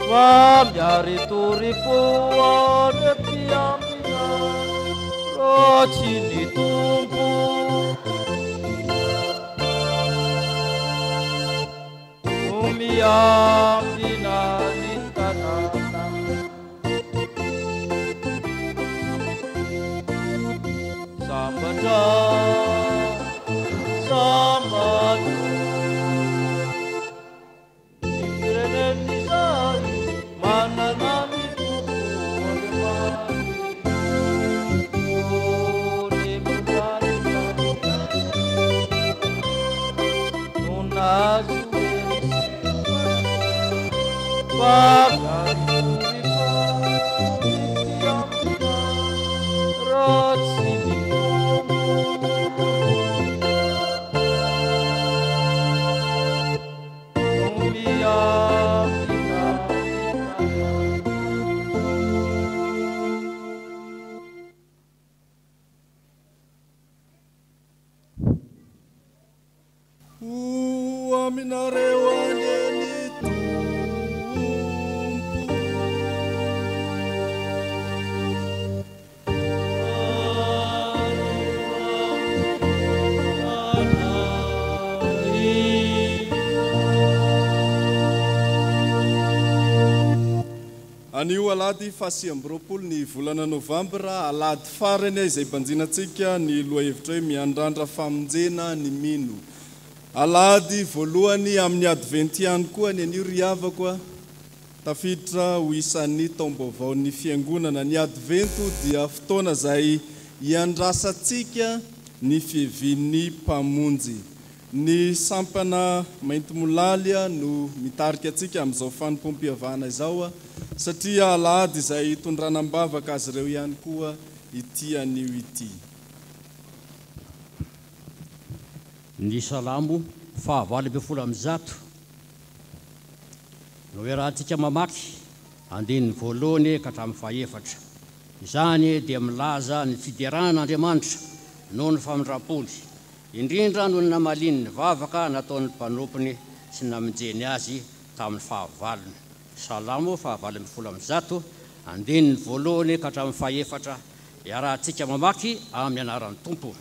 Wamyari turipuan etiamina Rocini tumpu Umiamina nitanana Sambada Sambadu Anio alady fasiambropolo ny volana novambra alady farany izay banjinatsika ny loha hevitra hoe miandrandra famonjena ny mino. Alady voalohany amin'ny adventiany koa ny anio riavako tafiditra ho isan'ny taom-baovao ny fiangonana. Ny advento dia fotoana izay iandrasantsika ny fihevin'ny mpamonjy. Ny sampana mainty molalia no mitarika antsika amin'izao fanompoam-pihavana izao satria alady izay tondranam-bavaka azy ireo ihany koa ity anio ity. Ny salamo fahavalo ambin'ny folo amby zato no hoe raha antsika mamaky andininy voalohany ka hatramin'ny fahaefatra. Izany dia milaza ny fideran'Andriamanitra noho ny famindram-pony, indrindra noho ny namalininy vavaka nataon'ny mpanompony sy namonjeny azy tamin'ny fahavalony. Salamo fahavalo ambin'ny folo amby zato andininy voalohany ka hatramin'ny fahaefatra. Iarahantsika mamaky amin'ny anaran'ny Tompo.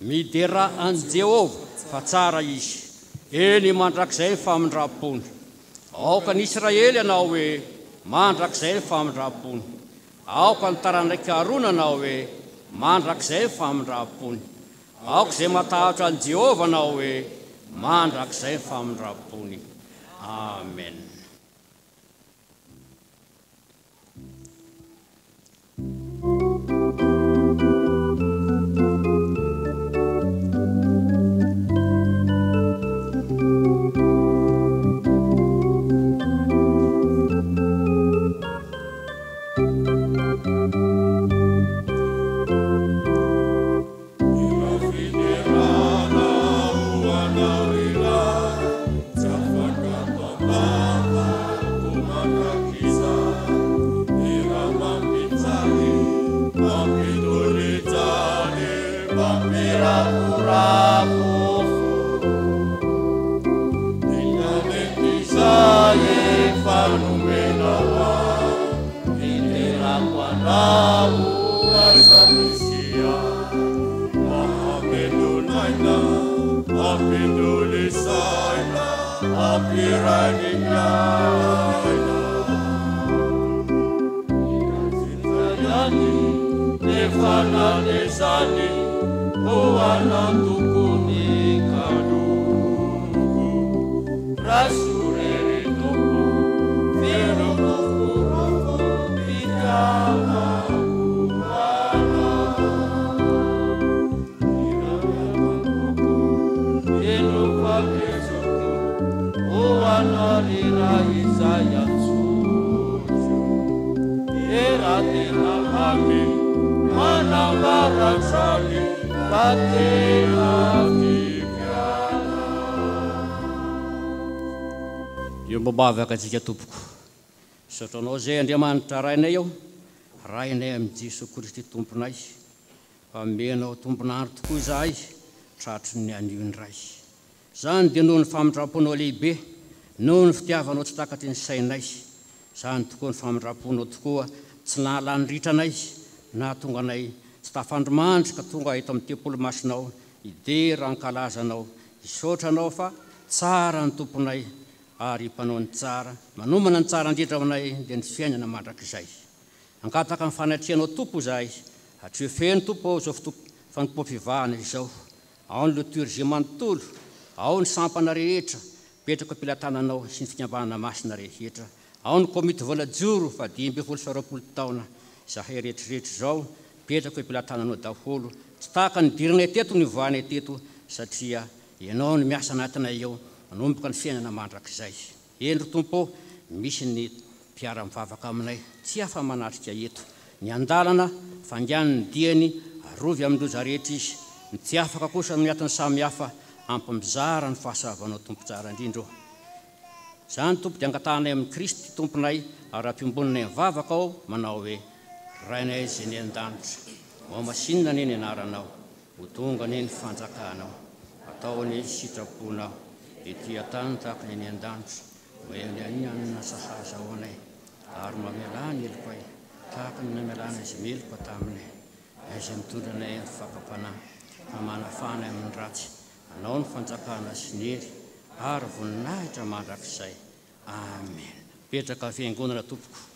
Midera an Jehovah fa tsara izy, eny mandrakizay ny famindram-pony. Aoka ny Israely ianao hoe mandrakizay ny famindram-pony. Aoka ny taranaka haroana anao hoe mandrakizay ny famindram-pony. Aoka izay matahotra an Jehovah anao hoe mandrakizay ny famindram-pony. Amen. Mabavaka antsika tompoko. Sotranao izay Andriamanitra rainay ao, rainay amin'ny Jesosy Kristy tomponay. Famenao tomponandro tokoa izahay, tratry ny anio indray. Zany dia noho ny famindram-ponao lehibe, noho ny fitiavanao tsy takatry ny sainay. Izany tokoa ny famindraponao tokoa tsy nahalany ritranay na tonga anay tsy tafandromandry ka tonga eto amin'ny tempolo masinao idera ankalazanao isotranao fa tsara ny tomponay ary mpanao ny tsara manomana ny tsara indrindra aminay dia ny fiainana mandrakizay. Angataka ny fanatrehanao tompo izahay hatrio feno tompo zao fanompoam-pivahana izao. Ao ny liturgie manontolo, ao ny sampana rehetra petraka ampilatananao sy ny fikambanana masina rehetra, ao ny komity voalajoro fa 520 taona izahay rehetrarehetra izao petraka ampilatananao daholo. Tsy tahaka ny dirinay teto ny voanay teto satria ianao ny miasa anatinay eo manomboka ny fiainana mandrakizay. Eny tompo misy ny mpiara-mivavaka aminay tsy afa manatrika eto ny andalana fangany ny diany arovy amin'ireo rehetra izy ny tsy afaka kosa amin'ny atiny samihafa ampamizara ny fahasavanao tompo tsara indrindra. Izany tompo dia angatahanay amin'ny Kristy tomponay ary ampiambonanay mivavaka ao manao hoe rainay izay ny an-danitra ao masinina ny eny anaranao ho tonga ny fanjakanao atao ny sitraponao ety an-tany tahaka ny eny an-danitra hoe ny anina sahaza ao anay ary mamelany eloko ay tahaka ny namelana izy meloko taminay izay mitondra anay amin'ny fakapanahy fa manafanay amin'ny ratsy anao ny fanjakana sy ny hery ary voninahitra mandrakizay. Amen. Petraka fiangonana tompoko.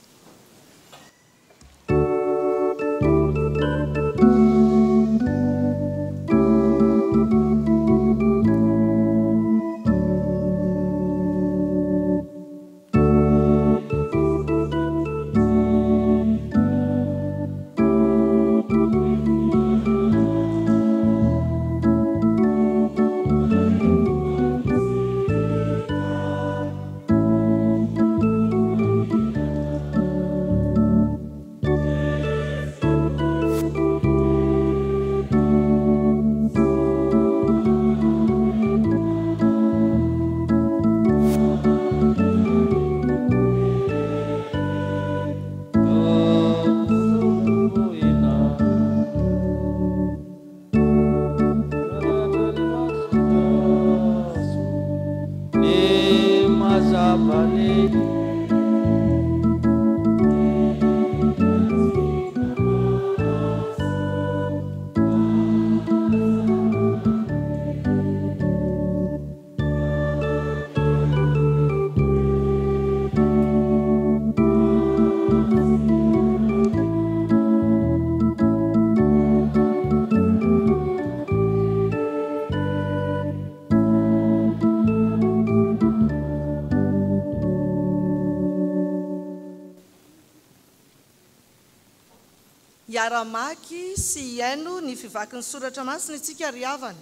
Yaramaky sy iaino ny fivakin'ny soratra masina itsika ry havany.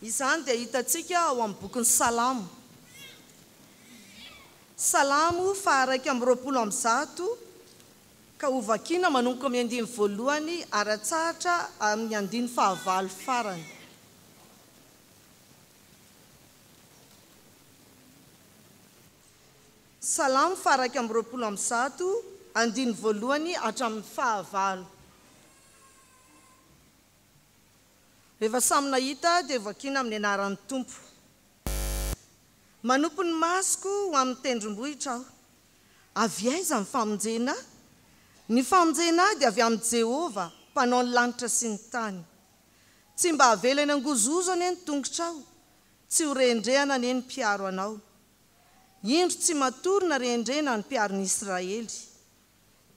Izany dia hitantsika ao amin'ny bokin'ny Salamo. Salamo faha 120 ka ho vakiana manomboka amin'ny 1 ara-tsahatra amin'ny 9 farany. Salamo faha 120 andiny 1 hatramin'ny 9. Rehefa samy nahita dia vakiana amin'ny anaran'ny Tompo. Manompo ny masoko ho amin'ny tendrombohitra aho. Avy aiza ny famonjena? Ny famonjena dia avy amin'ny Jehova, mpanao ny lanitra sy ny tany. Tsy mba havela eny angozozo anie ny tongotra aho, tsy ho rendrehana anie ny mpiaro anao. Indro tsy matorina rendrena ny mpiaron'ny Israely.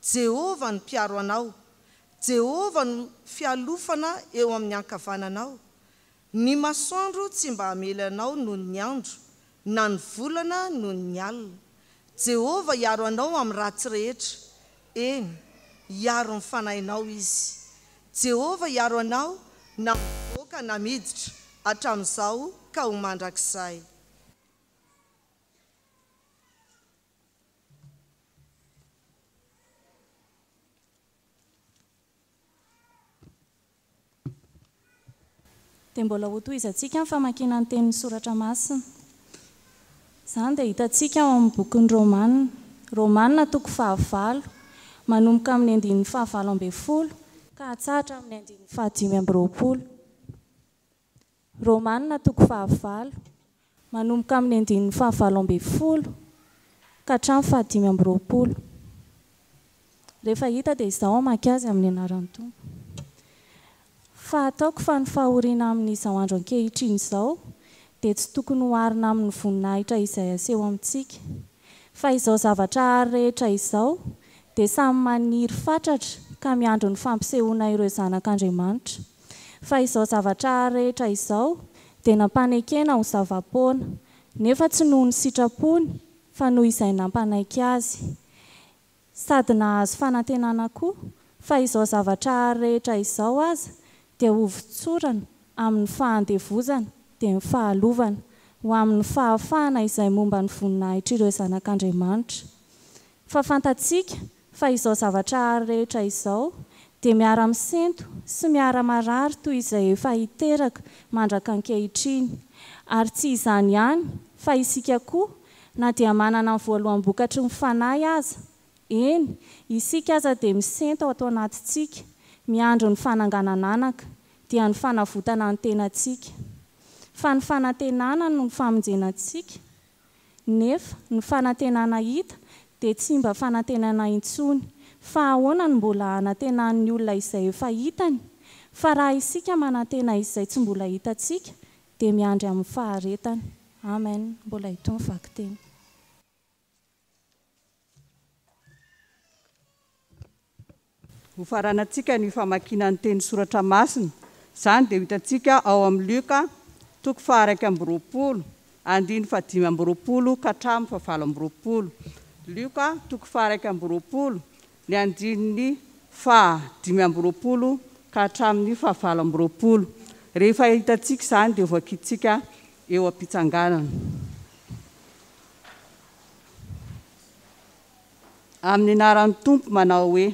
Jehova ny mpiaro anao, Jehova no fialofana eo amin'ny ankavananao. Ny masoandro tsy mba hamela anao noho ny andro, na ny volana noho ny alina. Jehova hiaro anao amin'ny ratsy rehetra, eny, hiaro ny fanahinao izy. Jehova hiaro anao na mivoaka na miditra, hatramin'izao ka ho mandrakizay. Dia mbola ho tohizantsika ny famakiana ny tenin'ny soratra masina. Izany dia hitantsika ao amin'ny bokin'ny Romanina. Romanina 9 manomboka amin'ny 15 ka hatsahatra amin'ny 15. Romanina 9 manomboka amin'ny 15 ka hatramin'ny 520. Rehefa hita dia izaho amaky azy amin'ny anaran'ny Tompo. Fa ataoko fa ny fahoriana amin'izao andro ankehitriny izao dia tsy tokony hoarina amin'ny voninahitra izay aseho amintsika. Fa izao zavatra rehetra izao dia samy maniry fatratra ka miandro ny fampisehoana ireo zanak'Andriamanitra. Fa izao zavatra rehetra izao dia nampanekena ho zava-poana, nefa tsy noho ny sitrapony fa noho izay nampanaiky azy. Sady nahazo fanantenana koa, fa izao zavatra rehetra izao aza dia ovitsorana amin'ny fahandevozana dia ny fahalovana ho amin'ny fahafahana izay momba ny voninahitra ireo zanak'Andriamanitra. Fa fantatsika fa izao zavatra rehetra izao dia miara-misento sy miara-marary toy izay efa hiteraka mandraka ankehitriny. Ary tsy izany ihany fa isika koa na dia manana ny voalohamboka-try ny fanahy aza. Eny, isika aza dia misento atao anatintsika, miandro ny fananganana anaka dia ny fanavotana ny tenantsika. Fa ny fanantenana no ny famonjenantsika, nefa ny fanantenana hita dia tsy mba fanantenana intsony, fa ahoana ny mbola hanantenan'ny olona izay efa hitany. Fa raha isika manantena izay tsy mbola hitantsika dia miandry amin'ny faharetana. Amen. Mbola itony vaky-teny. Ho faranantsika ny famakiana ny teny soratra masina. Izany dia hitantsika ao amin'ny Luka 1:20, andiny 5:20 ka hatramin'ny 7:20. Luka 1:20, ny andininy 5:20 ka hatramin'ny 7:20. Rehefa hitantsika izany dia voakitsika eo am-pitsanganana. Amin'ny anaran'ny Tompo manao hoe: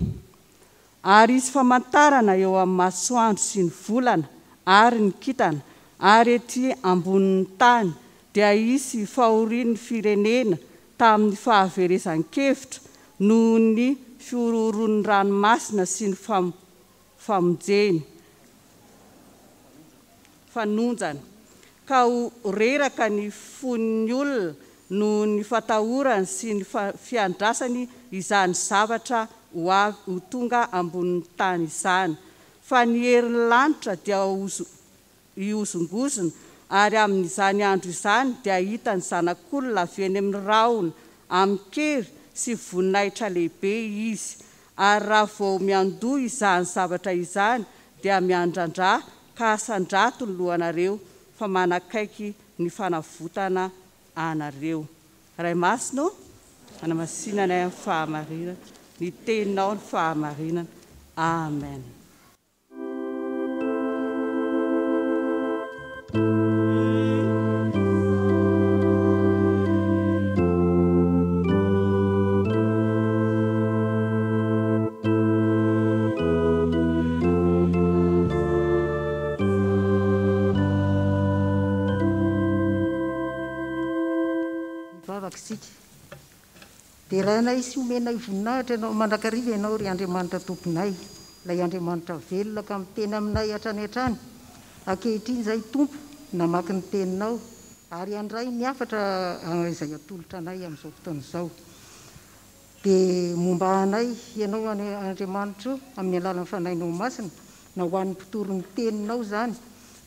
ary isy famantarana eo amin'ny masoandro sy ny volana ary ny kintana, ary ety ambonin'ny tany dia isy fahorian'ny firenena tamin'ny fahaverezan-kevitra noho ny fiororon'ny ranomasina sy ny fanonjana, ka ho reraka ny fon'ny olona noho ny fatahorany sy ny fiandrasany izany zavatra ho tonga ambonin'ny tany izany. Fa ny herin'ny lanitra dia hiozongozona, ary amin'izany andro izany dia hitany zanak'olona avy eny amin'ny rahona amin'ny kery sy voninahitra lehibe izy. Ary raha vao miandoha izany zavatra izany dia miandrandra ka hasandrato ny lohanareo fa manakaiky ny fanavotana anareo. Ray masina anamasinana amin'ny fahamarinana, ny teninao ny fahamarinana. Amen. Dia raha isy omena voninahitra ianao mandrakariva ianao ry Andriamanitra tomponay, ilay Andriamanitra velona ka miteny aminay hatrany hatrany. Ankehitriny izay Tompo namaky ny teninao ary andray niafatra izay atolotra anay amin'izao fotoana izao. Dia momba anay ianao Andriamanitra amin'ny alalan'ny fanahinao masina, na ho an'ny mpitoron'ny teninao izany,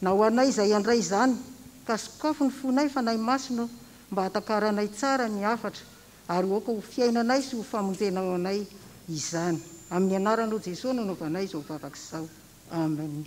na ho anay izay andray izany ka sokafo ny fonay fanahy masina mba hatakaranay tsara ny afatra, ary oaka ho fiainanay sy ho famonjenao anay izany. Amin'ny anaranao Jesosy nanaovanay izao vavaka izao. Amen.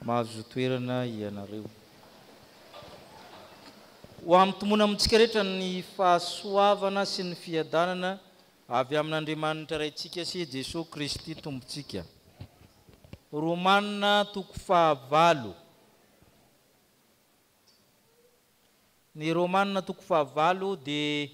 Mahazo toerana ianareo. ho amtomona amintsika rehetra ny fahasoavana sy ny fiadanana avy amin'Andriamanitra raintsika sy Jesosy Kristy tompontsika. Romanina 9:9. Ny Romanina 9:9 dia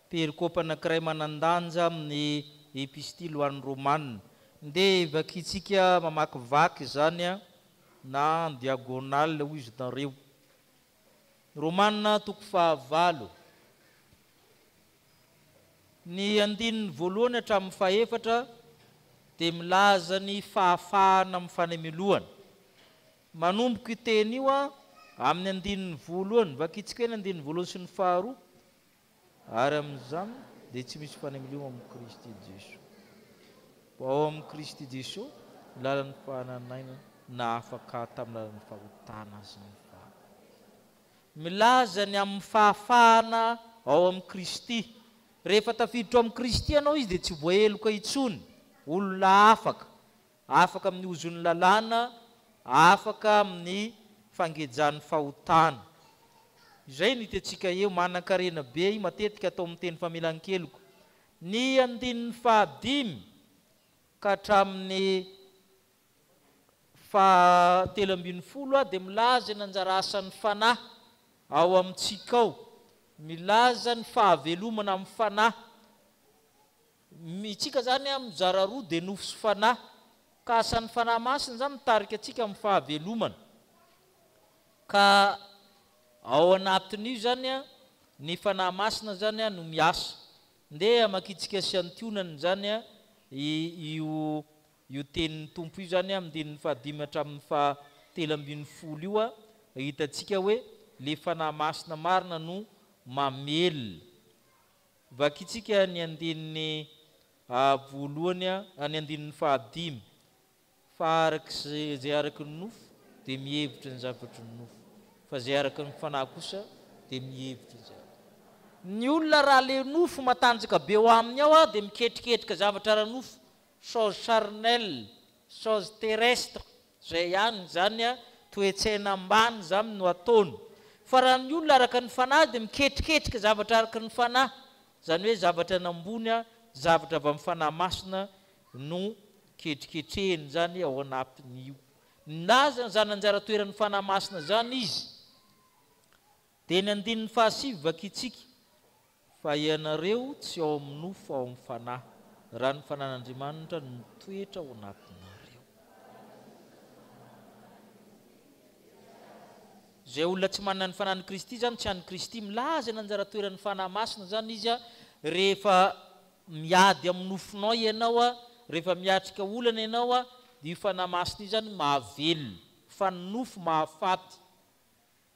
perikopy anankiray manandanja amin'ny epistily ho an'ny Romanina. Dia vakitsika mamakivaky zany na diagonal hoy izy nareo. Romanina 9:9. Ny andininy voalohany hatramin'ny fahaefatra dia milaza ny fahafahana amin'ny fanemelohana. Manomboka teny io amin'ny andininy voalohany, vakitsika ny andininy voalohany sy ny faharoa, ary amin'izany dia tsy misy fanemelohana amin'ny Kristy Jesosy. Ao amin'ny Kristy Jesosy lalan'ny fahananaina na afaka tamin'ny lalan'ny fahotana azy ny faha. Milaza ny amin'ny fahafahana ao amin'ny Kristy. Rehefa tafiditra amin'ny Kristy ianao izy dia tsy voaheloka intsony. Olona afaka amin'ny ozon'ny lalàna, afaka amin'ny fangejan'ny fahotana. Izay ny hitantsika eo manan-karena be matetika atao amin'ny teny famelan-keloka. Ny andininy 5 ka hatramin'ny 7:10 dia milaza ny anjara asan'ny fanahy ao amintsika ao. Milaza ny fahavelomana amin'ny fanahy. Itsika zany mizara roa dia nofo sy fanahy. Ka asan'ny fanahy masina zany mitarika atsika amin'ny fahavelomana. Ka ao anatin'io zany ny fanahy masina zany no miasa. Ndeha makitsika sy antionany zany io tenin'ny tompo io zany amin'ny 5 hatramin'ny 7:10 io hitantsika hoe le fanahy masina marina no mamely. Vakitsika ny andininy voalohany ny andininy 5. Fa zay araky ny nofo dia mihevitra ny zavatry ny nofo, fa zay araky ny fanahy kosa dia mihevitra ny zavatra. Ny olona raha le nofo matanjaka be ho aminy ao dia miketriketrika zavatra ara nofo, chose charnelle, chose terrestre, zay ihany zany toetsaina ambany zany no ataony. Fa raha ny olona araka ny fanahy dia miketriketrika zavatra araka ny fanahy, zany hoe zavatra nambony, zavatra avy amin'ny fanahy masina no ketriketrehiny zany ao anatin'io. Na zany anjara toeran'ny fanahy masina zany izy. Dia ny andininy 7 vakitsika fa ianareo tsy ao amin'ny nofo ao amin'ny fanahy, raha ny fanan'Andriamanitra no mitoetra ao anatinareo. Zay olona tsy manana ny fanan'i Kristy zany tsy an'ny Kristy, milaza ny anjara toeran'ny fanahy masina zany izy rehefa miady amin'ny nofonao ianao, rehefa miatrika olana ianao dia io fanahy masina io zany mahavelona, fa ny nofo mahafaty.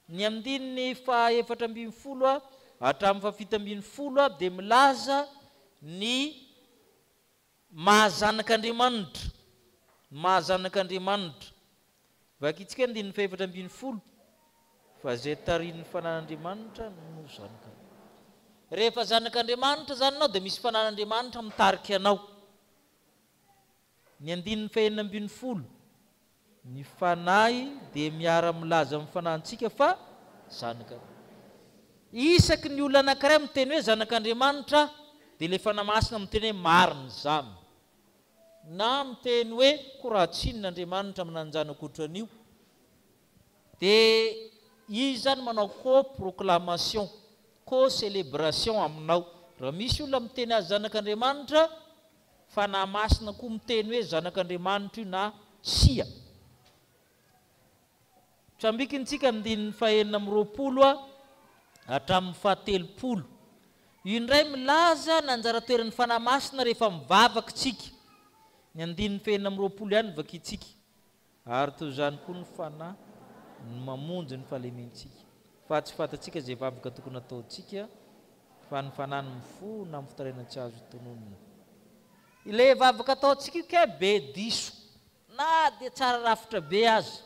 Ny andininy 7:10 hatramin'ny 7:10 dia milaza ny mahazanak'Andriamanitra. Mahazanak'Andriamanitra. Vakitsika andininy 7:10 fa zay tarian'ny fanan'Andriamanitra no zanaka. Rehefa zanak'Andriamanitra zany anao dia misy fanan'Andriamanitra mitarika anao. Ny andininy 9:10 ny fanahy dia miara-milaza amin'ny fanantsika fa zanaka. Isaky ny olona anankiray miteny hoe zanak'Andriamanitra dia le fanahy masina miteny hoe marina zany. Na miteny hoe koratsin'Andriamanitra amin'anjanaka ohatran'io. Dia izy zany manao co-proclamation, co-célébration aminao. Raha misy olona miteny azy zanak'Andriamanitra, fanahy masina koa miteny hoe zanak'Andriamanitra io na sia. Trambikintsika andininy 9:20 hatramin'ny 7:30. Io indray milaza ny anjara toeran'ny fanahy masina rehefa mivavaka tsika. Ny andininy 9:20 ihany vakitsika. Ary toy izany koa ny fanahy ny mamonjy ny fahalementsika. Fa tsy fantatsika zay vavaka tokony ataontsika, fa ny fanahy ny mifona amin'ny fitaraina tsy azo tononona. Ilay vavaka ataontsika io ke be diso, na dia tsara rafitra be azy,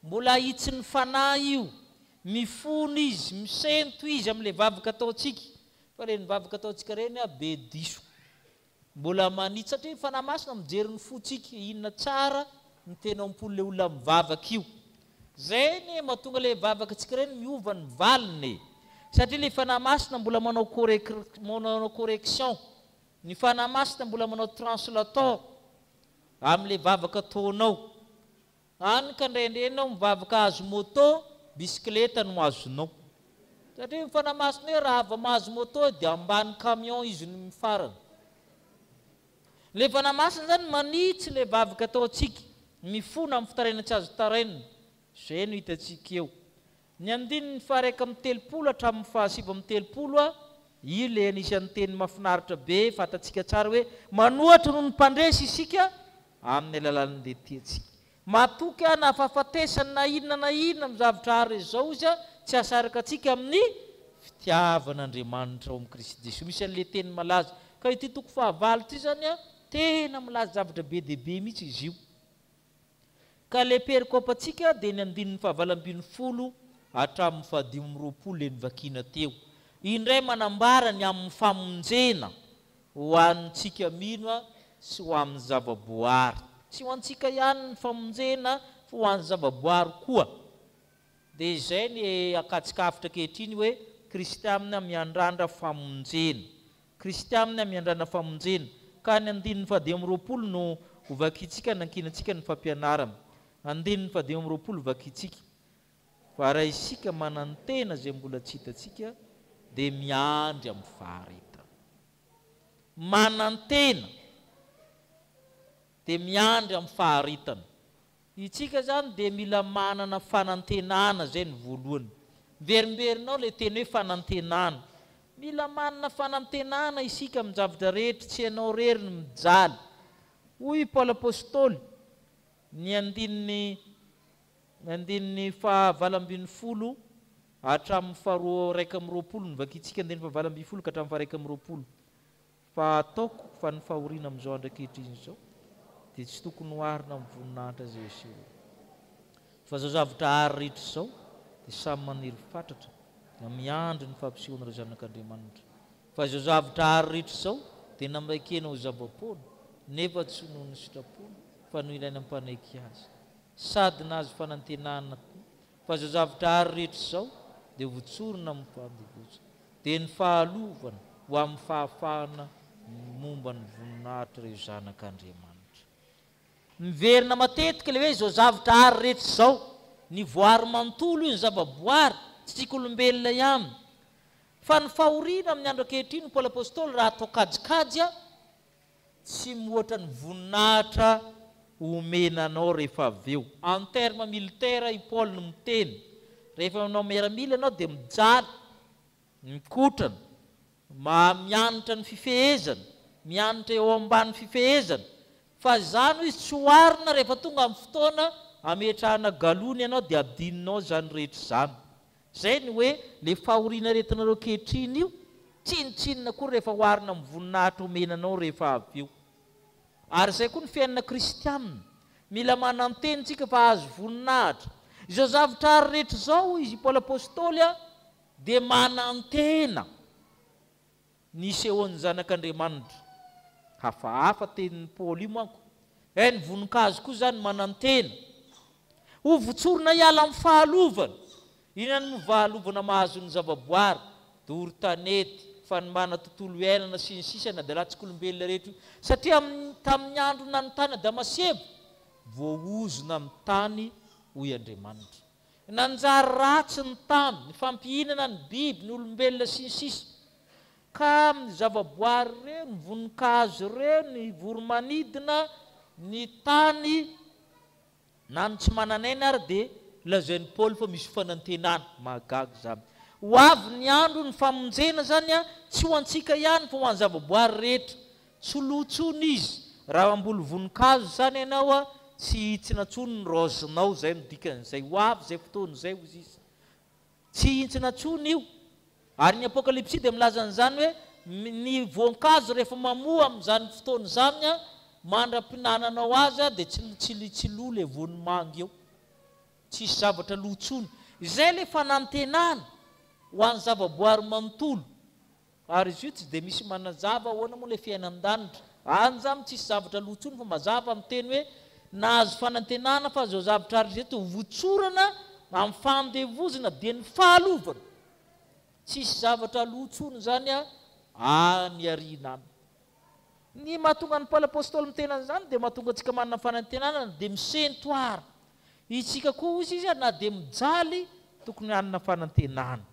mbola hitsy ny fanahy io, mifona izy, misento izy amin'ilay vavaka ataontsika. Fa le ny vavaka ataontsika reny be diso, mbola manitsy satria ny fanahy masina mijery ny fotsika inona tsara ny tena ampoly le olona mivavaka io. zay ny mahatonga le vavaka atsika reny miova ny valiny satria le fanahy masina mbola manao correction ny fanahy masina mbola manao translator amin'le vavaka taonao any ka ndraindreinao mivavaka azo moto bisikileta no azonao satria ny fanahy masina hoe raha ava mahazo moto dia ambany camion izy no mifarana le fanahy masina zany manitsy le vavaka ataontsika mifona amin'ny fitaraina tsy azo tarainina zay no hitantsika eo ny andininy faraiky amin'ny telopolo hatramin'ny fahasivy amin'ny telopolo a io le anisan'ny teny mahafinaritra be fatatsika tsara hoe manohatra noho ny mpandresy isika amin'ny alalan'le tiatsika matoky a na fahafatesany na inona amin'ny zavatra ary zao izy a tsy asaraka atsika amin'ny fitiavan'Andriamanitra ao amin'ny Kristy Jesosy misy an'le teny malaza ka ity toko fahavalo ty zany a tena milaza zavatra be dehibe mihitsy izy io ka le perikopatsika dia ny andininy fahavalambin'ny folo hatramin'ny fahadimy amby roapolo le nivakina teo indray manambara ny amin'ny famonjena ho antsika mino a sy ho amin'ny zavaboary tsy ho antsika ihany ny famonjena fa ho an'ny zavaboary koa dia izay ny akatsikafitra kehitriny hoe kristianina miandrandra famonjena kristianina miandrandra famonjena ka ny andininy fahadimy amby roapolo no hovakitsika nankinantsika ny fampianarana andininy fahadimy amby roapolo vakitsika fa raha isika manantena zay mbola tsy hitatsika dia miandry amin'ny faharetana manantena dia miandry amin'ny faharetana itsika zany dia mila manana fanantenana zay ny voalohany verimberinao le teny hoe fanantenana mila manana fanantenana isika amin'ny zavatra rehetra tsy ianao rery ny mijaly hoy Paoly apôstôly ny andininy fahavalambin'ny folo hatramin'ny faharoa raiky amby roapolo ny vakitsika andininy fahavalambin'ny folo ka hatramin'ny faharaiky amby roapolo fa ataoko fa ny fahoriana amin'izao andrakehitriny zao dia tsy tokony hoarina amin'ny voninahitra zay eseho fa zao zavatra ary rehetra zao dia samy maniry fatratra na miandry ny fampisehoana ireo zanak'Andriamanitra fa zao zavatra ary rehetra zao dia namaikena ho zava-poana nefa tsy noho ny sitrapona fa no ilaina ampanaiky azy sady nazy fanantenana fa zao zavatra ary rehetra zao dia votsorona amin'ny fandivosa dia ny fahalovana ho amin'ny fahafahana momba ny voninahitra ireo zanak'Andriamanitra miverina matetika le hoe zao zavatra ary rehetra zao ny voary mantolo io ny zavaboary tsy tiako olombelona ihany fa ny fahoriana amin'ny andro ankehitriny ny Paoly apôstôly raha atao kajikajy a tsy moatra ny voninahitra omenanao rehefa avy eo en terme militaire i Paoly no miteny rehefa manao miaramila ianao dia mijaly mikotrana mianatra ny fifehezana mianatra eo ambany fifehezana fa zany izy tsy hoarina rehefa tonga amin'ny fotoana ametrahana galony ianao dia adininao zany rehetra zany zay ny hoe le fahoriana retinareo kehitriny io tsinitsinina koa rehefa hoarina amin'ny voninahitra omenanao rehefa avy eo ary zay koa ny fiainana kristianina mila manantenitsika fa azo voninahitra izao zavatra ary rehetra zao izy Paoly apôstôly a dia manantena ny sehoan'ny zanak'Andriamanitra hafahafa tenin'ny Paoly io manko ny voninkazo koa zany manantena ho votsorona hiala amin'ny fahalovana inona no vahalovana mahazo ny zavaboary dory-tanety fanomana tontolo iainana sy ny sisa na dia latsika olombelona rehetra satria tamin'ny andro nanontany Damasebo voaozona amin'ny tany hoy Andriamanitra nanjary ratsy ny tany ny fampihinana ny biby ny olombelona sy ny sisa ka ny zavaboary ireo ny voninkazo ireo ny voromanidina ny tany na ny tsy mananaina ary dia lazain'ny Paoly fa misy fanantenana mahagaga zany ho avy ny andro ny famonjena zany a tsy ho antsika ihany fa ho an'ny zavaboary rehetra tsy lotsony izy raha ambolo voninkazo zany ianao a tsy hintsina tsony ny rozinao zay midikan'izay ho avy zay fotoana zay ozy izy tsy hintsina tsony io ary ny apokalipsy dia milaza an'izany hoe ny voankazo rehefa mamoa amin'izany fotoana zany a mandram-pinananao azy a dia tsy lo le voany mangy eo tsisy zavatra lotsony izay le fanantenana ho an'ny zavaboary manontolo ary izy io tsy dia misy manazava ahoana moa le fiainan-danitra any zany tsisy zavatra lotsony fa mazava amin'ny teny hoe nahazo fanantenana fa zao zavatra ary zeto votsorana amin'ny fandevozana dia ny fahalovana tsisy zavatra lotsony zany any ariana any ny mahatonga ny Paoly apôstôly mitenany zany dia mahatonga antsika manana fanantenana dia misentoara itsika koa izy na dia mijaly tokony hanana fanantenana.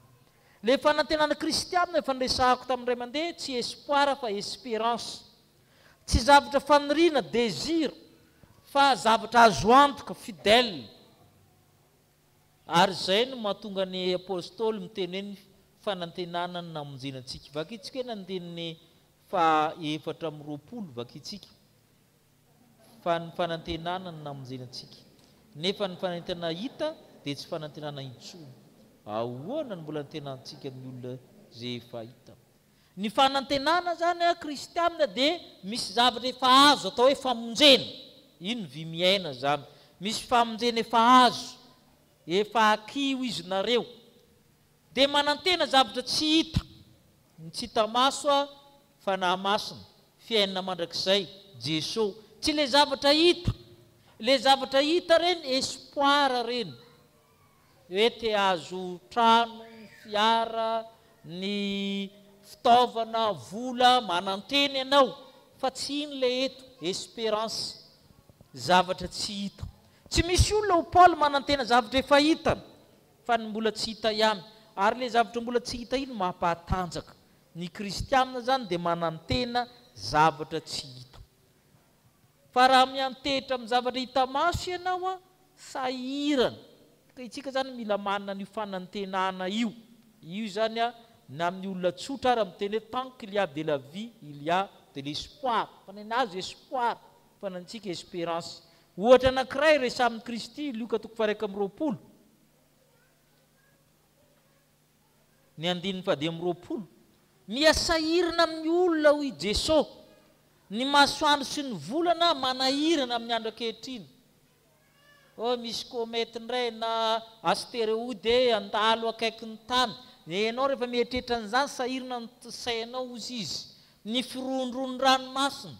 Le fanantenana kristianina efa niresahako tamin'iray mandeha tsy espoir fa espérance, tsy zavatra faniriana désir fa zavatra azo antoka fidèle. Ary zay no mahatonga ny apôstôly miteny hoe ny fanantenana no namonjenantsika. Vakitsika hoe nandininy fa 420 vakitsika fa ny fanantenana no namonjenantsika. Nefa ny fanantenana hita dia tsy fanantenana intsony. Ahoana no mbola nitenantsika ny olona zay efa hita. Ny fanantenana zany kristianina dia misy zavatra efa azo atao hoe famonjena. Ino vy miaina zany. Misy famonjena efa azo, efa akio izy nareo. Dia manantena zavatra tsy hita. Ny tsy hita maso fanahy masina, fiainana mandrakizay, Jesosy. Tsy le zavatra hita. Le zavatra hita reny espoir reny. Hoe te azo trano, fiara, ny fitaovana, vola, mananteny ianao. Fa tsy iny le eto, espérance, zavatra tsy hita. Tsy misy olona ho Paoly manantena zavatra efa hitany, fa ny mbola tsy hita ihany. Ary le zavatra mbola tsy hita iny mampatanjaka. Ny kristianina zany dia manantena zavatra tsy hita. Fa raha miantehitra amin'ny zavatra hita maso ianao sahirana. Ka itsika zany mila manana ny fanantenana io. Io zany na amin'ny olona tsotra ary miteny hoe tant qu'il y a de la vie, il y a de l'espoir. Fa ny azy espoir, fa nantsika espérance. Ohatra anankiray resamin'ny Kristy, Luka 2:20. Ny 2:20. Miasahirana amin'ny olona hoy Jesosy. Ny masoandro sy ny volana manahirana amin'ny andro ankehitriny. Misy komety indray na astéroïde andalo akaiky ny tany. Ianao rehefa mieritreritra an'izany sahirana ny sainao ozy izy. Ny firondron'ny ranomasina.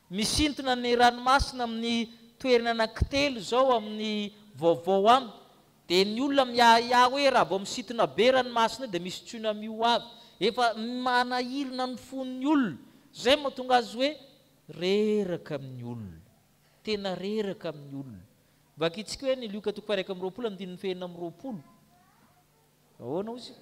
Misintona ny ranomasina amin'ny toerana anankitelo zao amin'ny vaovao aminy. Dia ny olona miahiahy hoe raha vao misintona be ranomasina dia misy tsunami ho avy. Efa manahirana ny fon'ny olona. Zay mahatonga azy hoe reraka amin'ny olona. Tena reraka amin'ny olona. Vakitsika hoe ny Luka 2:20. Ahoana ozy?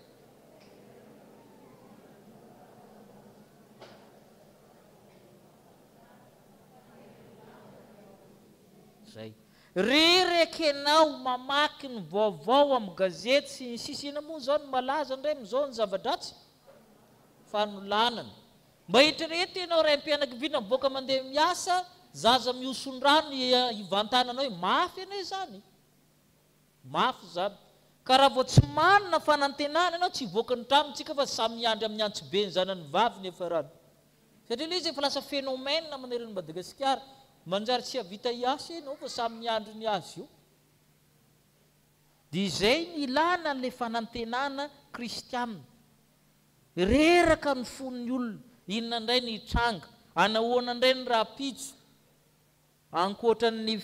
Zay. Reraka ianao mamaky ny vaovao amin'ny gazety sy ny sisina moa zao ny malaza indray amin'izao ny zava-dratsy fanolanana. Mba hitrerety ianao raim-pianakaviana mivoaka mandeha miasa, zaza miosondrano ivantananao hoe mafy ianao zany. Mafy zany. Ka raha vao tsy manana fanantenana ianao tsy hivoaka ny tramontsika fa samy miandry amin'ny antsobe ny zanany vavy efa rano. Satria ilay izy efa lasa phénomène manerana Madagasikara. Manjary tsy havita hiasa ianao fa samy miandry ny azy io. Dia izay ny ilana n'ilay fanantenana kristianina. Reraka ny fon'ny olona. Inona indray ny tranga, anahoana indray ny rapitso. Ankoatra ny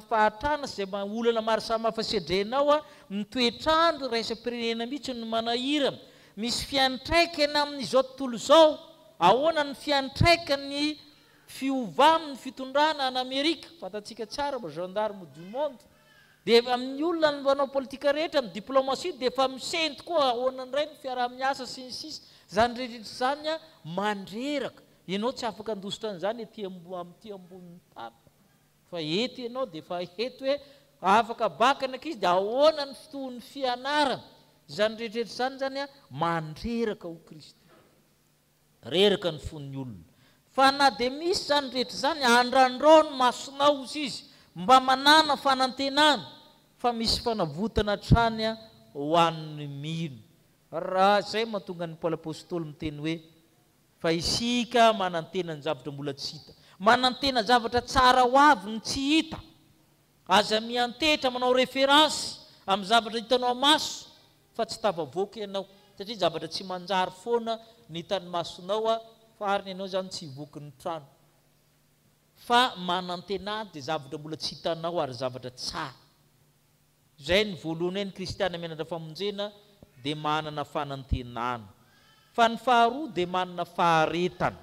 fahatrana izay olana maro samihafa sedrenao, ny toetrandro raisam-pirenena mihitsy no manahirana. Misy fiantraikana amin'izao tontolo izao. Ahoana ny fiantraikany fiova amin'ny fitondrana an'Amerika. Fatantsika tsara gendarme du monde. Dia amin'ny olona ny manao politika rehetra, amin'ny diplomatie dia efa misento koa ahoana indray ny fiaraha-miasa sy ny sisa. Zany rehetra zany mandreraka. Ianao tsy afaka andositra an'izany amin'ty ambonin'ny tany. Fa eto ianao dia efa eto hoe afaka bakana izy dia ahoana ny fotoan'ny fianarana. Zany rehetra zany mandreraka ho Kristy. Reraka ny fon'ny olona. Fa na dia misy zany rehetra zany andrandrao ny masonao ozy izy mba manana fanantenana. Fa misy fanavotana trany ho an'ny mino. Raha zay mahatonga ny Paoly apôstôly miteny hoe fa isika manantena ny zavatra mbola tsy hita. Manantena zavatra tsara ho avy ny tsy hita. Aza miantehitra manao référence amin'ny zavatra hitanao maso fa tsy tavavoaka ianao. Satria zavatra tsy manjary foana ny hitan'ny masonao fariny ianao zany tsy hivoky ny trano. Fa manantena dia zavatra mbola tsy hitanao ary zavatra tsara. zay ny voalohany ny kristiana menatra famonjena dia manana fanantenana. Fa ny faharoa dia manana faharetana.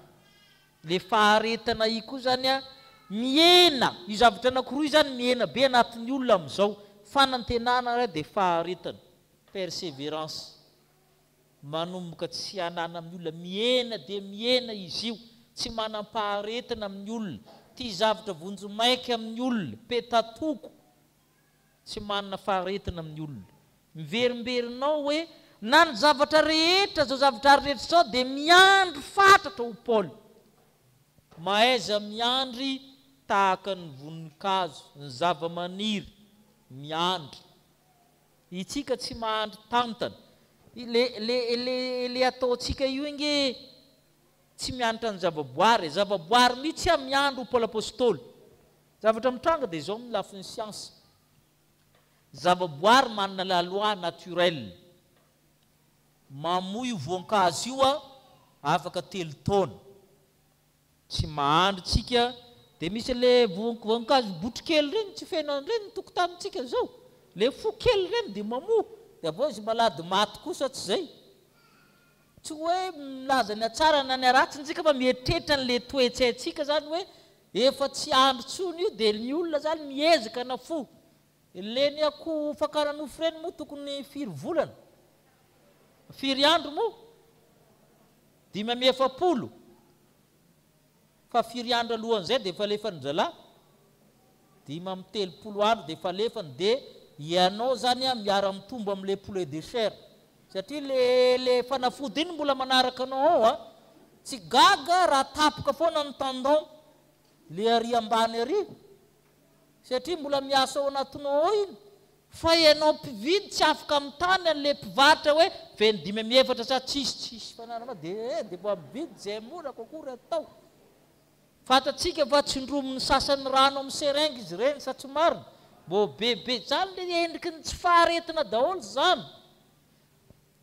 Le faharetana io koa zany a miena, io zavatra anankiroa zany miena be anatin'ny olona amin'izao. Fanantenana dia faharetana, persévérance. Manomboka tsy hanana amin'ny olona, miena dia miena izy io, tsy manam-paharetana amin'ny olona, tia zavatra vonjomaiky amin'ny olona, petatoko, tsy manana faharetana amin'ny olona. Miverimberinao hoe na ny zavatra rehetra, zao zavatra rehetra zao dia miandry fatratra ho Paul. Mahaiza miandry tahaka ny voninkazo, ny zava-maniry, miandry. Itsika tsy mahandry tantana. Le ataontsika io inge tsy mianatra ny zavaboary. Zavaboary mihitsy miandro ho Paul apôstôly. Zavatra mitranga dia izao amin'ny lafiny siansa. Zavaboary manana la loi naturelle. Mamoy io voankazo io afaka 3 taona. Tsy mahandry tsika dia misy le voankazo botrikely reny tsy fena reny tokotanintsika zao. Le fo kely reny dia mamoy. Dia avao izy malady maty kosa tsy zay. Tsy hoe milaza ny atsara na ny aratsy ntsika fa mieritreritra n'le toetsaintsika zany hoe efa tsy andro tsony io dia ny olona zany miezaka na fo. Leny akoho fakaran'ofo reny moa tokony 4 volana. 4 andro moa 570. Fa 4 andro alohan'izay dia efa lefany zala. 530 andro dia efa lefany. Dia ianao zany miara mitombo amin'le poulet de chair. Satria le fanafody iny mbola manaraka anao ao tsy gaga raha tapoka foana ny tendon le ary ambany ary. Satria mbola miasa ao anatinao ao iny. Fa ianao mpividy tsy afaka mitany an'le mpivarotra hoe veny 504 sa tsisy fanarana dia mba mividy zay mora kokory atao. Fatatsika fa tsindromin'ny sasany rano amin'ny seringy izy reny sa tsy marina. Mbo bebe zany le endriky ny tsy faharetana daholo zany.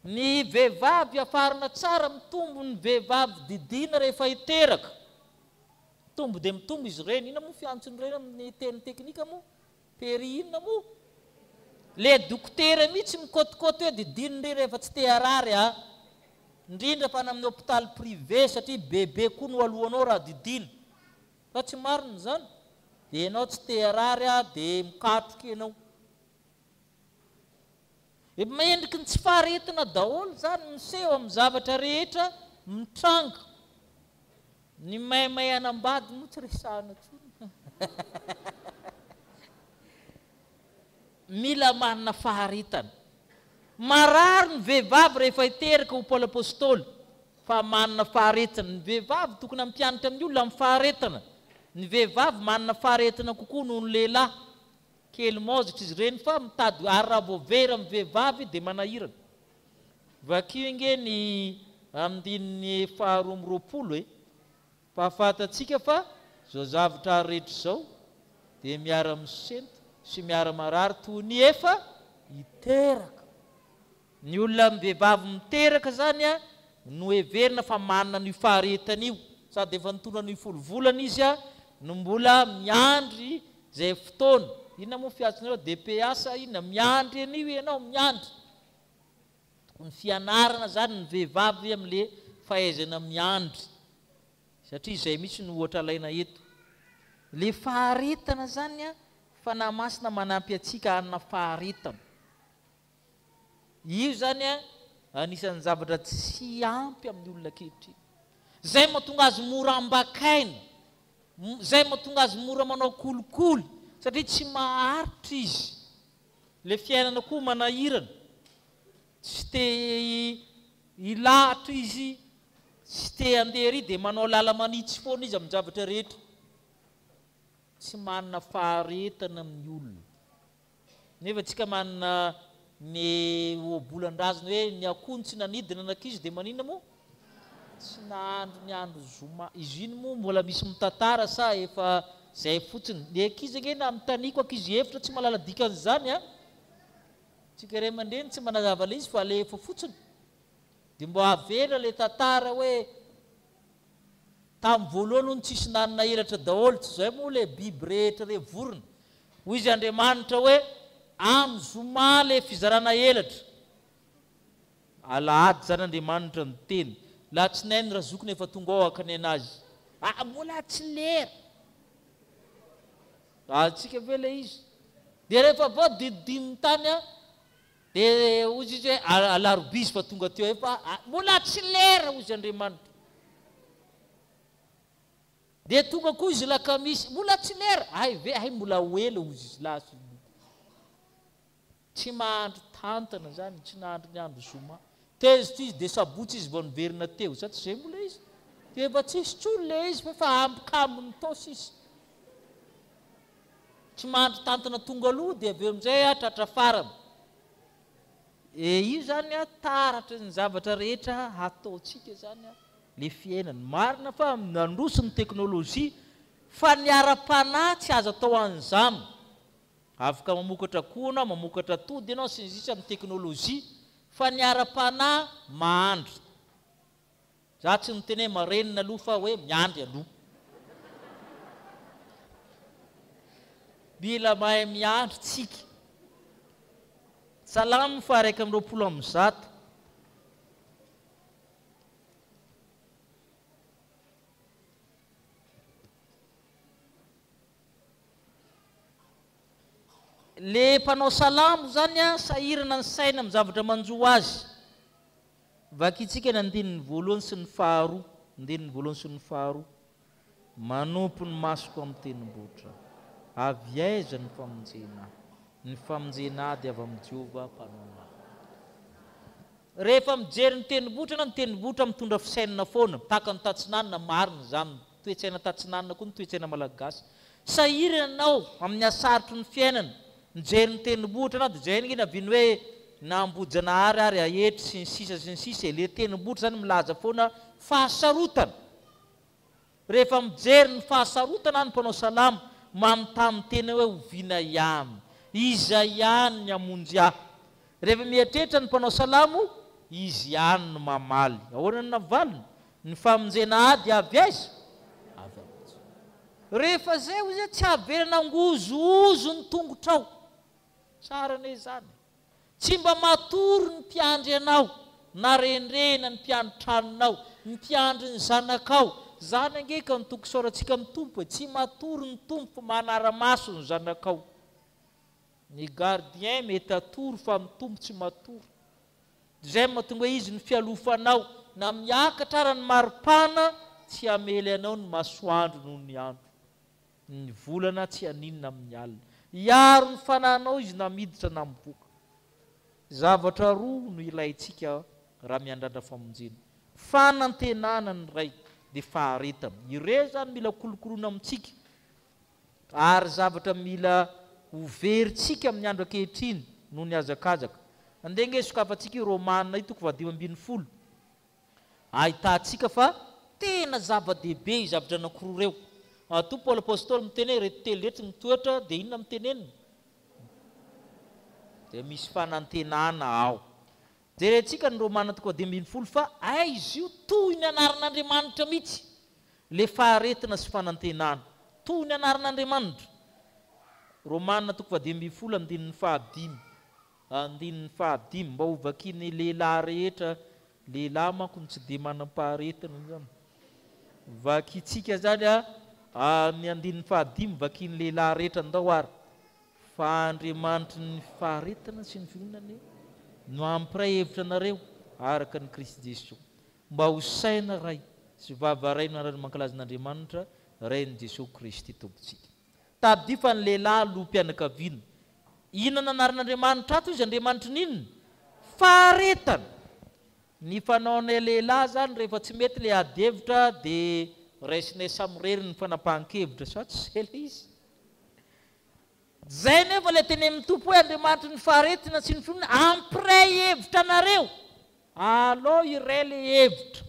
Ny vehivavy afarana tsara mitombo, ny vehivavy didina rehefa hiteraka. Mitombo dia mitombo izy reny. Ina moa fiantsony reny amin'ny teny teknika moa? Peri-inona moa? Le dokotera mihitsy mikotikoty hoe didinindre rehefa tsy te harary indrindra fa amin'ny hôpitaly privé satria bebe koa no alohanao raha didina. Fa tsy marina zany. Dia ianao tsy te harary dia mikatroka ianao. Maendriky ny tsy faharetana daholo zany miseho amin'ny zavatra rehetra mitranga. Ny maimay anambady moa tsy resahana tsony. Mila manana faharetana. Marary ny vehivavy rehefa hiteraka ho Paul apôstôly fa manana faharetana. Ny vehivavy tokony ampianatra amin'ny olona amin'ny faharetana. Ny vehivavy manana faharetana kokoa noho ny lehilahy. Kely mozitra izy reny fa mitady aravoavera amin'ny vehivavy dia manahirana. Vakio inge ny amin'ny 220 fahafantatsika fa zao zavatra rehetra zao dia miara misento sy miara marary toy ny efa hiteraka. Ny olona amin'ny vehivavy miteraka zany no heverina fa manana ny faharetana io. Sady efa nitondra ny 10 volana izy no mbola miandry zay fotoana. Inona moa fiantsonareo DPA sa inona miandry anio ianao miandry. Tokony fianarana zany ny vehivavy amin'le fahaizana miandry. Satria izay mihitsy no ohatra alaina eto. Le faharetana zany fanahy masina manampy atsika hanana faharetana. Io zany anisan'ny zavatra tsy ampy amin'ny olona ankehitriny. Zay mahatonga azy mora ambakaina. Zay mahatonga azy mora manao kolikoly. Satria tsy maharitra izy. Le fiainana koa manahirana. Tsy te hilahatra izy. Tsy te handeha ery dia manao lala manitsy foana izy amin'ny zavatra rehetra. Tsy manana faharetana amin'ny olona. Nefa tsika manana ny obolan-drazana hoe ny akony tsy nanidina anankizy dia maninona moa? Tsy nahandro ny andro zoma. Izy iny moa mbola misy mitantara sa efa zay fotsiny. Ny ankizy ange na mitaniko ankizy efatra tsy malala dikan'izany tsika ray aman-dreny tsy manazava le izy fa le efa fotsiny. Dia mbo avela le tantara hoe tamin'ny voalohany no tsisy nanana elatra daholo. Tsy zay moa le biby rehetra re vorona. Hoy izy Andriamanitra hoe amin'ny zoma le fizarana elatra alahady zany Andriamanitra ny teny latsinainy raha zokiny efa tonga ao akany anazy mbola tsy lera atsika ve le izy dia rehefa vao dididiny tany dia ozy izy hoe alarobisy fa tonga teo efa mbola tsy lera ozy Andriamanitra dia tonga koa izy lakamisy mbola tsy lera ay mbola hoela ozy izy lasy tsy mahandro tantana zany tsy nahandro ny andro zoma tezitra izy dia sabotsy izy vao niverina teo sa tsy zay mbola izy dia efa tsisy tsolo le izy fa ambokambony tao sisy tsy mahandro tantana tonga aloha dia aveo amin'izay tratra farany io zany taratra ny zavatra rehetra ataontsika zany le fiainany marina fa nandroso ny teknôlôjia fa ny ara-panahy tsy azo atao an'izany afaka mamokatra koana mamokatra tody ianao sy ny sisa amin'ny teknôlôjia fa ny ara-panahy mahandro za tsy niteny hoe marenina aloha fa hoe miandry aloha mila mahay miandro tsika salamo fa 120 le mpanao salamo zany sahirana ny saina amin'ny zavatra manjo azy vakitsika ny andininy voalohany sy ny faharoa andininy voalohany sy ny faharoa manompo ny masoko amin'ny tenim-botra avy aiza ny famonjena dia avy amin'ny Jehova mpanao rehefa mijery ny tenim-botra na ny tenim-botra mitondra fisainana foana tahaka ny tatsinanana marina zany toetsaina tatsinanana koa ny toetsaina malagasy sahirana anao amin'ny asarotry ny fiainana mijery ny tenim-botra na dia zay ngina viny hoe nambojana ary ahetry sy ny sisa le tenim-botra zany milaza foana fahasarotana rehefa mijery ny fahasarotana ny mpanao salamo mamitamin'ny tena hoe oviana ihany iza ihany ny amonjy ahy rehefa mieritreritra ny mpanao salamo izy ihany no mamaly ahoana ny navaliny ny famonjena ady avy aiza rehefa zay ozy tsy averana angozozo ny tongotrao tsara ne zany tsy mba matory ny mpiandry anao na rendrena ny mpiandry tranonao ny mpiandry ny zanakao zany angeka ny toko sorantsika amin'ny tompo tsy matory ny tompo manara-maso ny zanakao ny gardien mety atory fa ny tompo tsy matory zay mahatonga izy ny fialofanao na miakatra ara ny maripana tsy amely anao ny masoandro noho ny andro ny volana tsy aninona amin'ny alina iaro ny fananao izy namiditra na miboka zavatra roa no ilayntsika raha miandrandra famonjena fanantenana ny ray dia faharetana ire zany mila kolokoloana amintsika ary zavatra mila overitsika amin'ny andro ankehitriny noho ny azakazaka andenge sokafantsika io Romanina io toko 5:20 ahitantsika fa tena zava-dehibe zavatra anankiroa reo to Paul apôstôly miteny hoe reto telo rehetra mitoetra dia inona mitenenina dia misy fanantenana ao jerentsika ny Romanina toko 5:20 fa izy io toy ny anaran'Andriamanitra mihitsy le faharetina sy fanantenana toy ny anaran'Andriamanitra Romanina toko 5:5 andininy 5 mba ho vakiany lehilahy rehetra lehilahy manko ny tsy dia manam-paharetina zany vakitsika zany ny andininy 5 vakiany lehilahy rehetra ndao ary fa Andriamanitra ny faharetana sy ny fihinany no ampiray hevitra anareo araka ny Kristy Jesosy mba ho saina ray sy vava ray no mankalazan'Andriamanitra ray ny Jesosy Kristy tompontsika tadia fa ny lehilahy lo mpianakaviana inona anaran'Andriamanitra ato izy Andriamanitra ninona faharetana ny fanaonay lehilahy zany rehefa tsy mety le adevitra dia raisinay samoreri ny fanapahan-kevitra sa tsy zay le izy zay nefa le teny amin'ny tompo hoe Andriamanitra ny faharetina sy ny fihinana ampiray hevitra anareo alô iray le hevitra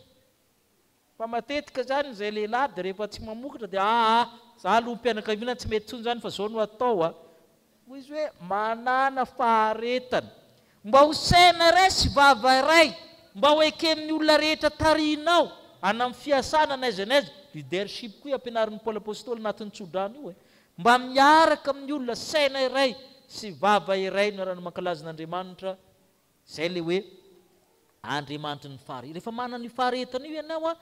fa matetika zany zay lehilahy dia rehefa tsy mamokatra dia za lo mpianakaviana tsy mety tsony zany fa zao no atao hoy izy hoe manana faharetana mba ho saina ray sy vava ray mba ho eken'ny olona rehetra tarinao ana amin'ny fiasana n'aiza n'aiza leadership koa ampianarin'ny Paul apôstôly anatin'ny tsodrano io mba miaraka amin'ny olona saina iray sy vava iray no arana mankalazan'Andriamanitra zay le hoe Andriamanitra ny fahare. Rehefa manana ny faharetana io ianao a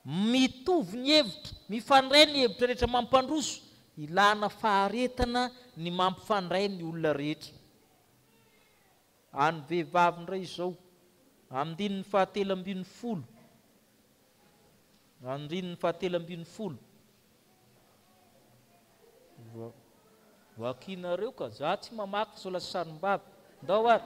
mitovy ny hevitra, mifandray ny hevitra rehetra mampandroso, ilana faharetana ny mampifandray ny olona rehetra. Any vehivavy ndray izao andininy 770, andininy 770 vakinareo ka za tsy mamaky sola sanim-bavy ndao ary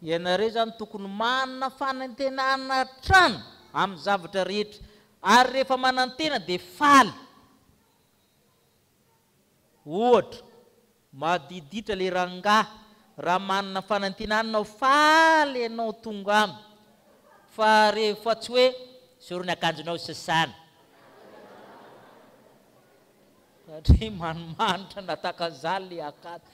ianareo zany tokony manana fanantenana trano amin'ny zavatra rehetra, ary rehefa manantena dia faly. Ohatra madiditra le rangahy, raha manana fanantenananao faly ianao tonga aminy, fa rehefa tsy hoe sorony akanjonao sasana satria manimanitra natakazaly le akanjo.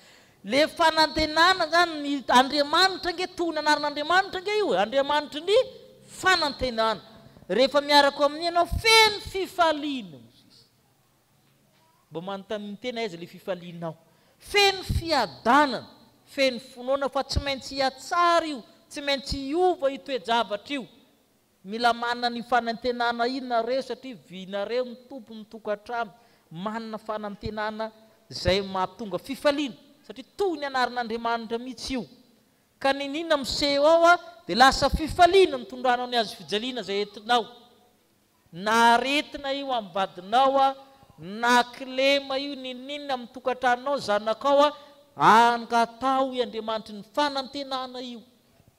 Le fanantenana zany ny Andriamanitra nge toy ny anaran'Andriamanitra nge io, Andriamanitra ny fanantenana. Rehefa miaraka amin'ny ianao feno fifaliana, mba manontany tena aiza le fifalinao, feno fiadanana, feno finoana, fa tsy maintsy hiatsara io, tsy maintsy hiova io toe-javatra io. Mila manana ny fanantenana inareo satria vinareo ny tompo ny tokantrano, manana fanantenana zay mahatonga fifaliana satria toy ny anaran'Andriamanitra mihitsy io. Ka ninina miseho ao a dia lasa fifaliana mitondranao ny azo fijaliana zay entinao, na aretina io amin'ny vadinao a, na kilema io ninina amin'ny tokantranonao zanakao a, angatao i Andriamanitra ny fanantenana io.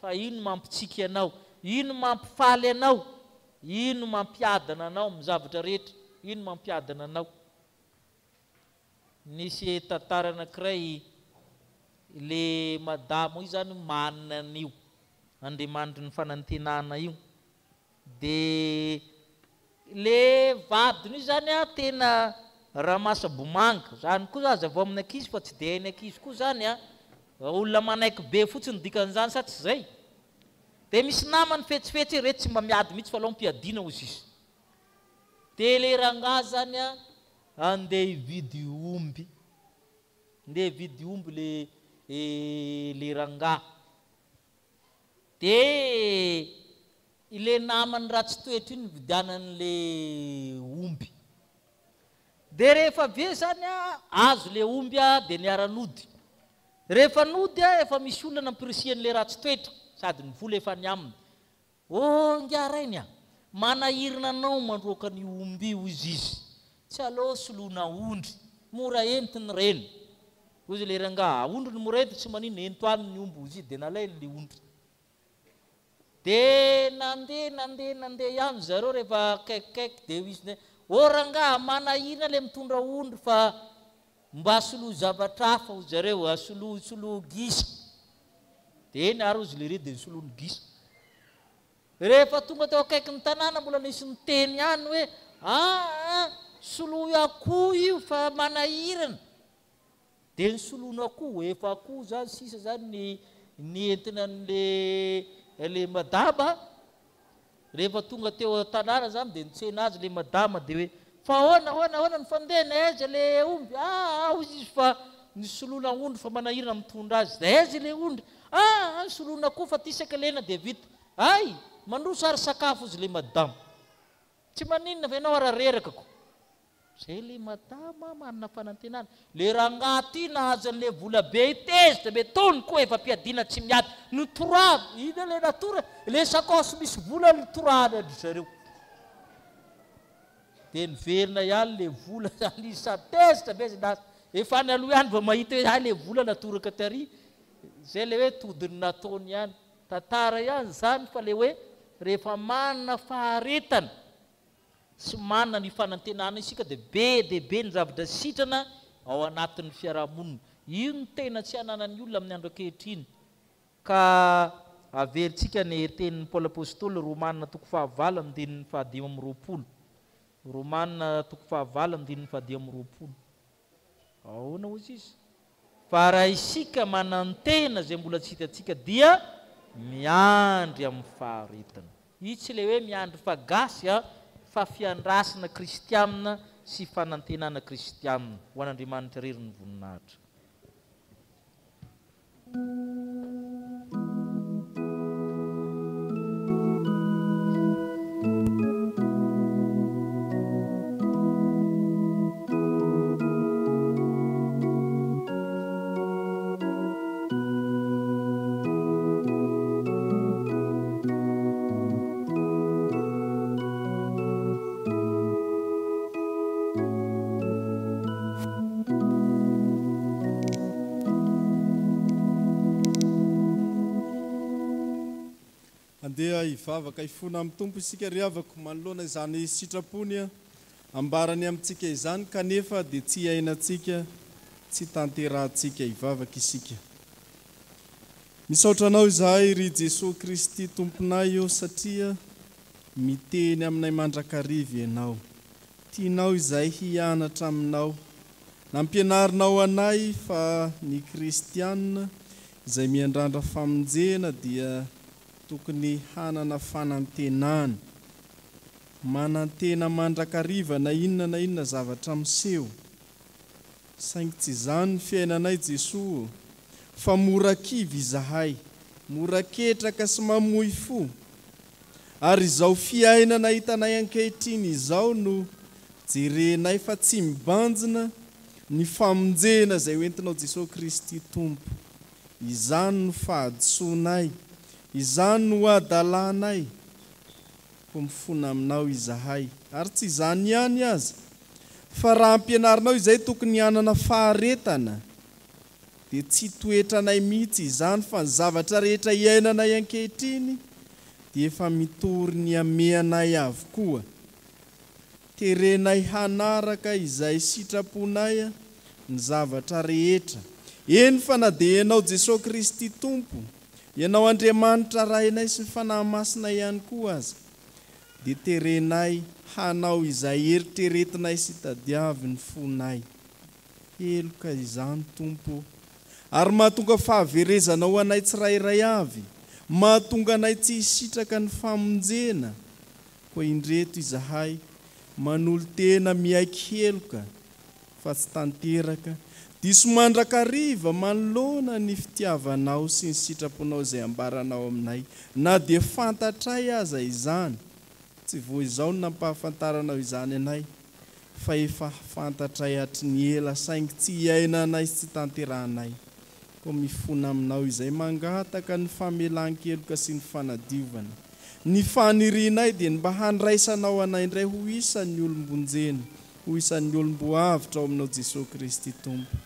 Fa ino mampitsika anao, ino mampifaly anao, ino mampiadana anao amin'ny zavatra rehetra, ino mampiadana anao. Nisy tantara anankiray, le madamo io zany manana an'io Andriamanitra ny fanantenana io, dia le vadiny io zany a tena ramasabomanga, zany koa za zavo amin'ny ankizy fa tsy dia hainy ankizy koa zany a, olona manaiky be fotsiny dikan'izany sa tsy zay. Dia misy namany fetsifetsy reto tsy mba miady mihitsy fa lao mpiadina ozy izy. Dia le rangahy zany a andeha hividy omby, andeha hividy omby le rangahy. Dia ile namany ratsy toetra iny nividianan'le omby. Dia rehefa avy zany a azo le omby a dia niara-nody. Rehefa nody a efa misy olona nampirisian'le ratsy toetra sady ny vola efa ny aminy. Ngarainy a, manahirina anao mandroaka ny omby io izy izy, tsy aloha soloina ondry, mora entiny reny. Ozy le rangahy, ondry ny mora entiny tsy manino, ento aminy ny omby ozy dia nalainy le ondry. Dia nandeha ihany zareo rehefa kaikaiky dia izy rangahy manahirina le mitondra ondry fa mba asolo zavatra hafa ozy zareo, asolo gisa. Dia eny ary ozy le re dia nisolo ny gisa. Rehefa tonga teo akaiky ny tanàna mbola nisy ny teny ihany hoe solo akoho io fa manahirana. Dia ny solono akoho, efa akoho zany sisa zany ny entina le madama. Rehefa tonga teo tanàna zany dia nitsena azy le madama dia hoe fa ahoana ny fandehana aiza le omby? Ozy izy fa ny solona ondry fa manahirana mitondra azy. Dia aiza le ondry? Ny solona akoho fa tisaka lena dia vita. Ay, mandroso ary sakafo izy le madama. Tsy maninona fa ianao arareraka ko. Zay le madama manana fanantenana. Le rangahy ty nahazan'le vola be itezitra be tony koa efa mpiadina tsy miady. Nitorady, ina le natora, le sakosy misy vola nitorady ry zareo. Dia niverina ihany le vola zany isa tezitra be zay efa ny aloha ihany va mahita hoe le vola natoraka tary. Zay le hoe todiny nataony ihany. Tantara ihany zany fa le hoe rehefa manana faharetana sy manana ny fanantenana isika dia be ny zavatra sitrana ao anatin'ny fiarahamonina. Io ny tena tsy hananany olona amin'ny andro ankehitriny. Ka averintsika ny tenin'ny Paoly apôstôly Romanina 9:5-20. Romanina 9:5-20. Ahoana ozy izy? fa raha isika manantena zay mbola tsy hitatsika dia miandry amin'ny faharetana. Io tsy le hoe miandry fa gasy fa fiandrasana kristianina sy fanantenana kristianina ho an'Andriamanitra rery ny voninahitra. Andeha hivavaka hifona amin'ny tompo isika ry havako manoloana izany sitrapony ambarany amintsika izany kanefa dia tsy hainantsika tsy tanterahantsika hivavaka isika. Misaotra anao izahay ry Jesosy Kristy tomponay eo satria miteny aminay mandrakariva ianao. Tianao izay hianatra aminao. Nampianarinao anay fa ny kristianina izay miandrandra famonjena dia tokony hanana fanantenana, manantena mandrakariva na inona zavatra miseho. Saingy tsy izany ny fiainanay Jesosy, fa mora kivy izahay, mora ketraka sy mamoy fo. Ary izao fiainana hitanay ankehitriny izao no jerenay fa tsy mibanjina ny famonjena izay hoentinao Jesosy Kristy tompo. Izany no fahadisoanay, izany no adalanay, ko mifona aminao izahay. Ary tsy izany ihany aza, fa raha ampianarinao izay tokony hanana faharetana, dia tsy toetranay mihitsy izany fa ny zavatra rehetra iainanay ankehitriny dia efa mitory ny ameanay avokoa. Terenay hanaraka izay sitraponay ny zavatra rehetra. Eny fa na dia ianao Jesosy Kristy tompo, ianao Andriamanitra rainay sy ny fanahy masina ihany koa aza, dia terenay hanao izay eritreretinay sy tadiavy ny fonay. Eloka izany tompo. Ary mahatonga fahaverezanao anay tsirairay avy, mahatonga anay tsy hisitraka ny famonjena. Koa indreto izahay manolo tena miaiky heloka fa tsy tanteraka, diso mandrakariva manoloana ny fitiavanao sy ny sitraponao izay ambaranao aminay. Na dia fantatray aza izany, tsy voa izao no nampahafantaranao izany anay, fa efa fantatray hatry ny ela, saingy tsy hiainanay sy tsy tanterahanay. Koa mifona aminao izay mangataka ny famelan-keloka sy ny fanadiovana. Ny fanirianay dia mba handraisanao anay indray ho isan'ny olombonjena, ho isan'ny olomboavitra ao aminao Jesosy Kristy tompo.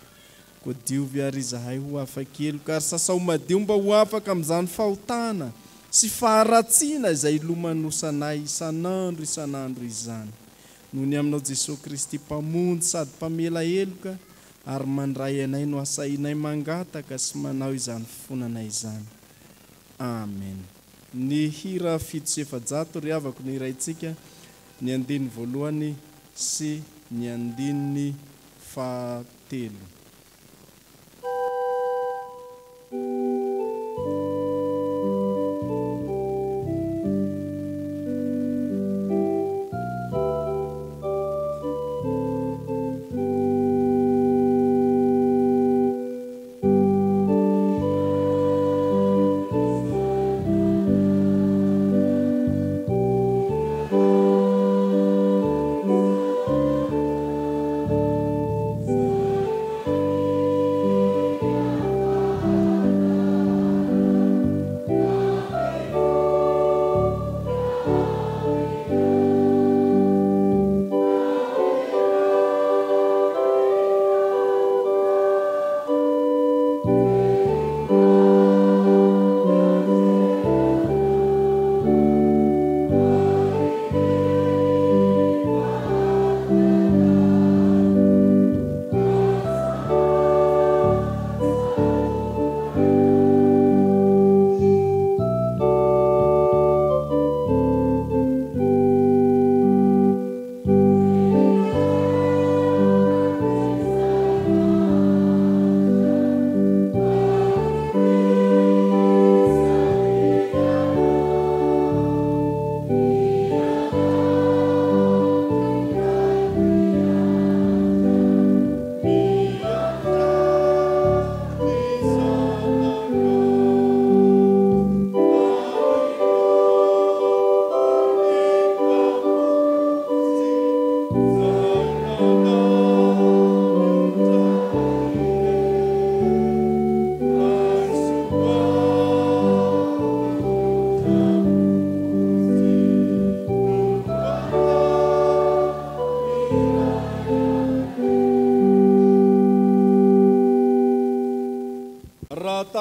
Koa diovy ary izahay ho afa-keloka, ary sasao madio mba ho afaka amin'izany fahotana sy faharatsiana izay ilomanosanay isanandro izany. Noho ny aminao Jesosy Kristy mpamonjy sady mpamela heloka, ary mandray anay no asainay mangataka sy manao izany fonanay izany. Amen. Ny hira 700 ry havako ny iraintsika, ny andiny voalohany sy ny andiny fahatelo.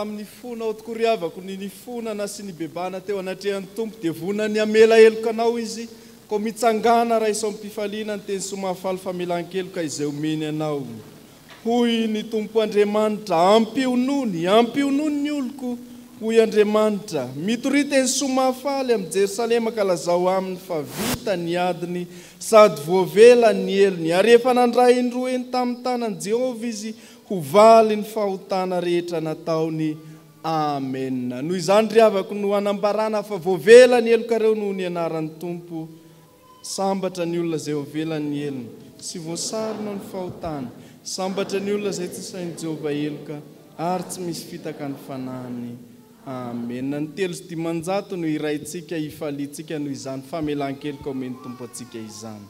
tamin'ny fona ao tokoriavako ny fonana sy ny bebana teo anatrehan'ny tompo dia vonany amela elokanao izy ko mitsangana raha iso ampifaliana ny teny somafaly famelan-keloka izay omeny anao. Hoy ny tompo Andriamanitra, ampionony ny oloko. Hoy Andriamanitra, mitorita ny somafaly amin'ny Jerusalema ka lazao aminy fa vita ny adiny sady voavela ny elony, ary efa nandray indroeny tamin'ny tanan'i Jehovah izy ho valy ny fahotana rehetra nataony. Amen. Noho izany ry havako no hanambarana fa voavela ny elokareo noho ny anaran'ny tompo. Sambatra ny olona izay voavela ny elony sy voasarona ny fahotana. Sambatra ny olona izay tsy sain'i Jehovah eloka ary tsy misy fitaka ny fanahiny. Amen. Ny telo sy dimanjato no iraintsika ifalitsika noho izany famelan-keloka omeny tompo atsika izany.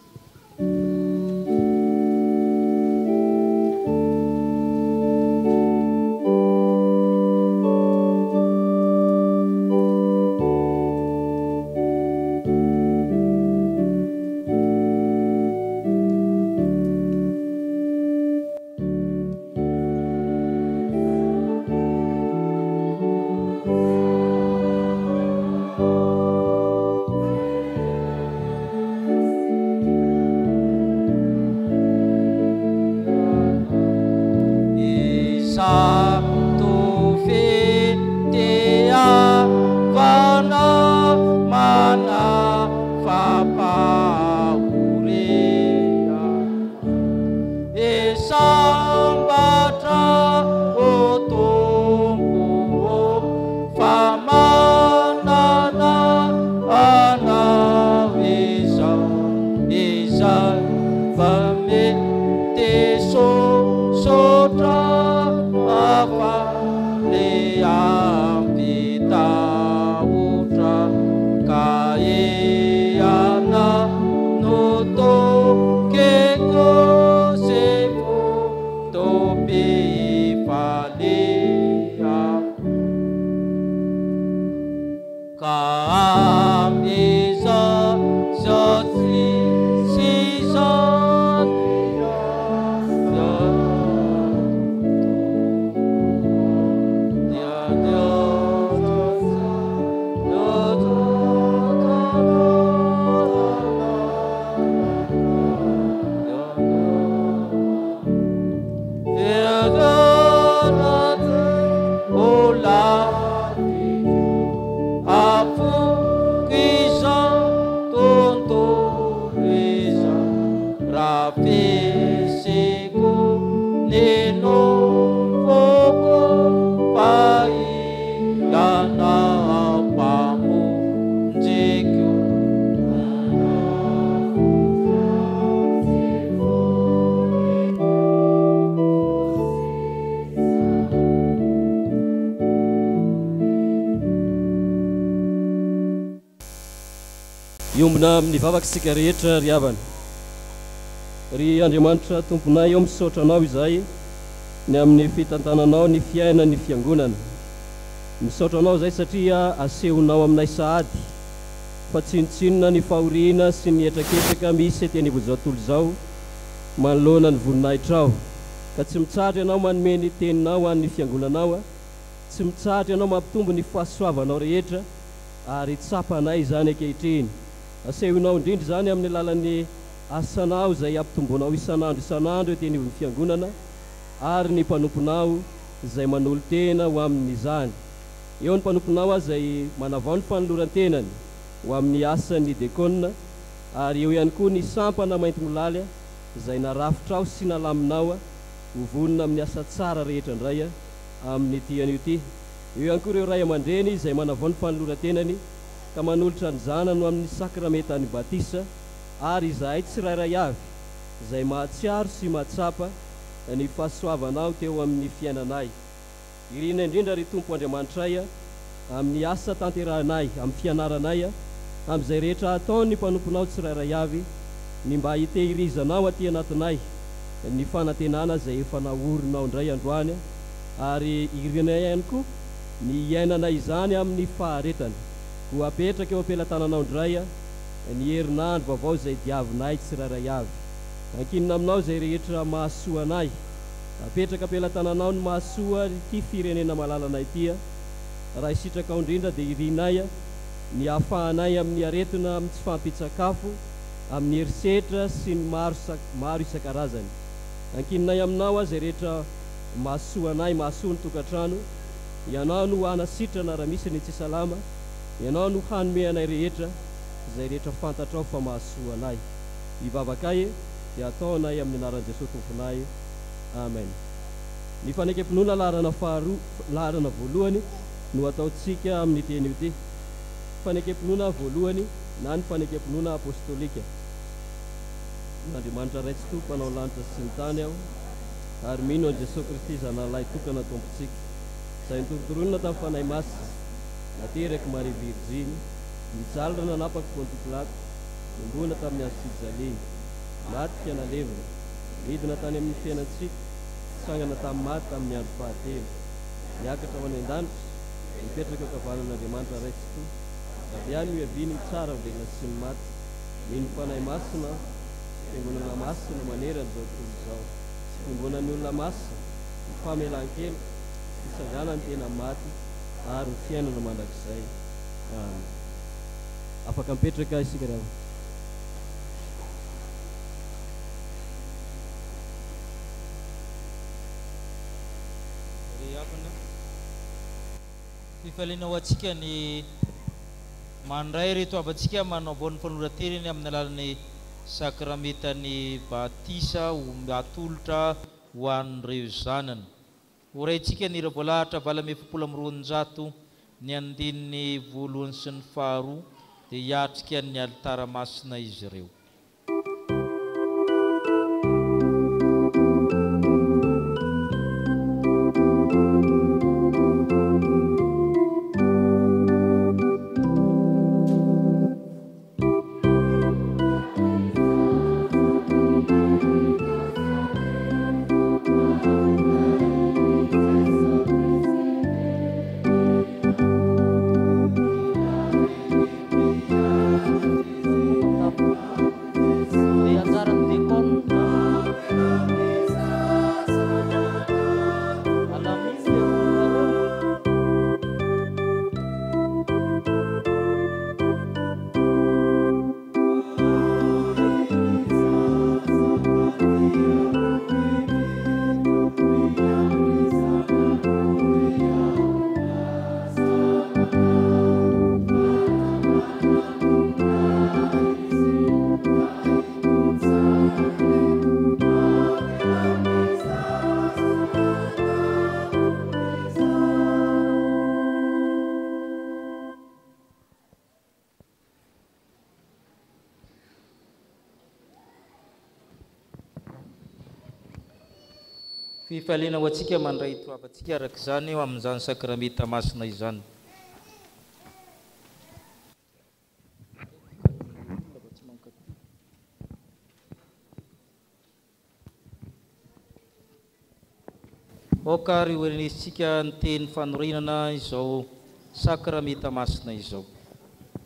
Iombona amin'ny vavaksika rehetra ry havana. Ry Andriamanitra tomponay eo misaotra anao izay ny amin'ny fitantananao ny fiaina ny fiangonana. Misaotra anao izay satria asehonao aminay sahady fa tsinotsinona ny fahoriana sy ny etraketraka misy etỳ anivozao tontolo izao manoloana ny voninahitrao, ka tsy mitsahatra ianao manome ny teninao an'ny fiangonanao, tsy mitsahatra ianao mampitombo ny fahasoavanao rehetra ary tsapanay izany ankehitriny. Asehonao indrindra izany amin'ny alalan'ny asanao izay ampitomboanao isanandro etỳ anivon'ny fiangonana ary ny mpanomponao izay manolo tena ho amin'izany. Eo ny mpanomponao izay manavao ny fanoloran-tenany ho amin'ny asan'ny dekona, ary eo ihany koa ny sampana mainty molaly izay narafitra sy nalaminao ho vonona amin'ny asa tsara rehetra indray amin'ny tian'io ty. Eo ihany koa ireo ray aman-dreny izay manavao ny fanoloran-tenany ka manolotra ny zanany amin'ny sakramentany batisa, ary izahay tsirairay avy izay mahatsiaro sy mahatsapa ny fahasoavanao teo amin'ny fiainanay. Irina indrindra ry Tompo Andriamanitray amin'ny asa tanterahanay, amin'ny fianaranay, amin'izay rehetra ataony ny mpanomponao tsirairay avy, ny mba hitehirizanao aty anatinay ny fanantenana izay efa naorinao indray androany, ary irinay ihany koa ny iainanay izany amin'ny faharetany ho apetraka eo ampelantananao indray ny herinandro vaovao izay diavinay tsirairay avy. Ankinina aminao izay rehetra mahasoa anay apetraka ampelantananao ny mahasoa ity firenena malalana itya raha isitraka ao indrindra dia irinay ny ahafahanay amin'ny aretina amin'ny tsy fampitsakafo amin'ny herisetra sy ny maro isan-karazany. Ankininay aminao azy rehetra mahasoanay mahasoa ny tokantrano, ianao no hanasitrana raha misy ny tsy salama, ianao no hanome anay rehetra izay rehetra fantatrao fa mahasoa anay. Ivavakay dia ataonay amin'ny anaran'i Jesosy tomponay. Amen. Ny fanekam-pinoana laharana voalohany no ataontsika amin'ny teny io ty. Fanekam-pinoana voalohany na ny fanekam-pinoana apostolika. N'Andriamanitra raitsy tompanao lanitra sy ny tany aho, ary mino an Jesosy Kristy zanalahy tokana tompontsika, izay nitorotoronina tamin'ny fanahy masina, nateraky Maria Virginy, nijalona nanapaka Ponto Pilato, nongona tamin'ny andro fijaliana, naty nalevina, midina tany amin'ny fiainantsika, sangana tamin'ny maty tamin'ny andro fahatelo, niakatra ho any an-danitra, nipetraka ankavanan'Andriamanitra raitsy to, avy any miaviany tsara velona sy ny maty, mino fanahy masina, fiangonana masina manerana izao tontolo izao, fiangonan'ny olona masina, ny famelan-kelo, fisangana ny tena maty, ary ny fiainana mandrakizay. Afaka mipetraka isika raha. Fifaliana ho antsika ny mandray reto avantsika manao voan'ny fanoraterany amin'ny alalan'ny sakramentany batisa atolotra ho an'ireo zanany. Horaintsika ny ravolahatra valame efapolo amby roanjato ny andininy voalohany sy ny faharoa dia hiatrika ny alitara masina izy ireo. Fifaliana ho antsika mandray toavantsika araka izany eo amin'izany sakramenta masina izany. Okary hoenisika ny teny fanorinana izao sakramenta masina izao.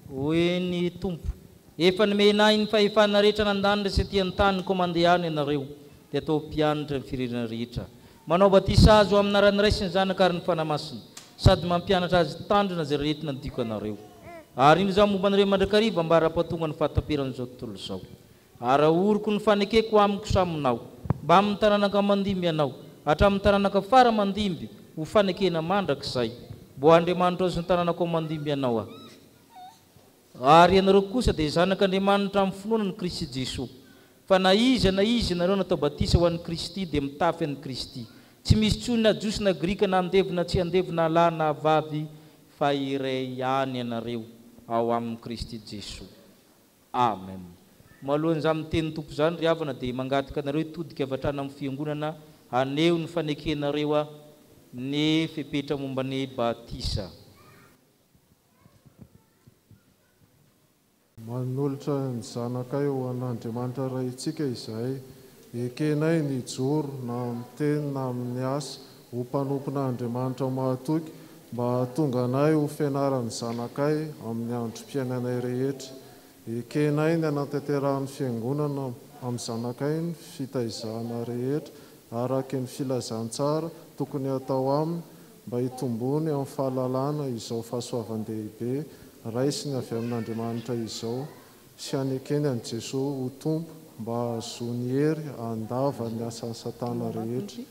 Hoe ny tompo, efa nomenay ny fahefana rehetra nandany sy aty an-tany komandehany ianareo, dia atao mpianatra ny firenena rehetra. Manao batisa azy ho amin'ny anaran'ny Ray sy ny Zanaka ary ny Fanahy Masina, sady mampianatra azy tandrina izay rehetra nandiko anareo. Ary ino izao momba anareo mandrakariva mba ara-pahatonga ny fahataperan'izao tontolo izao. Arahoriko ny fanekeko amiko saminao, mba amin'ny taranaka mandimby ianao, hatramin'ny taranaka fara mandimby ho fanekena mandrakizay, mbo Andriamanitra azy ny taranako mandimby ianao aho. Ary ianareo kosa dia zanak'Andriamanitra amin'ny finoana ny Kristy Jesosy. Fa na izy ianareo natao batisa ho an'ny Kristy dia mitafy an'ny Kristy. Tsy misy tsony na jiosy na grika na andevina tsy andevina lahy na vavy, fa iray ihany ianareo ao amin'ny Kristy Jesosy. Amen. Malohan'izany teny tompo izany ry havana dia mangataka anareo hitodika avy hatrany amin'ny fiangonana aneo ny fanekenareo ny fepetra momba ny batisa. Manolotra ny zanakay ho an'Andriamanitra raitsika izay ekenay ny joro na amin'ny teny na amin'ny asa ho mpanompon'Andriamanitra mahatoky mba hahatonga anay ho fianaran'ny zanakay amin'ny androm-piainanay rehetra. Ekenay ny anatanterahany fiangonana amin'ny zanakay ny fitaizahana rehetra araky ny filazantsara tokony atao aminy mba hitombony amin'ny fahalalana izao fahasoavan-dehibe raisiny avy amin'Andriamanitra izao sy anekeny an' Jesosy ho tompo mba hahazoany hery andava ny asan'ny satana rehetra.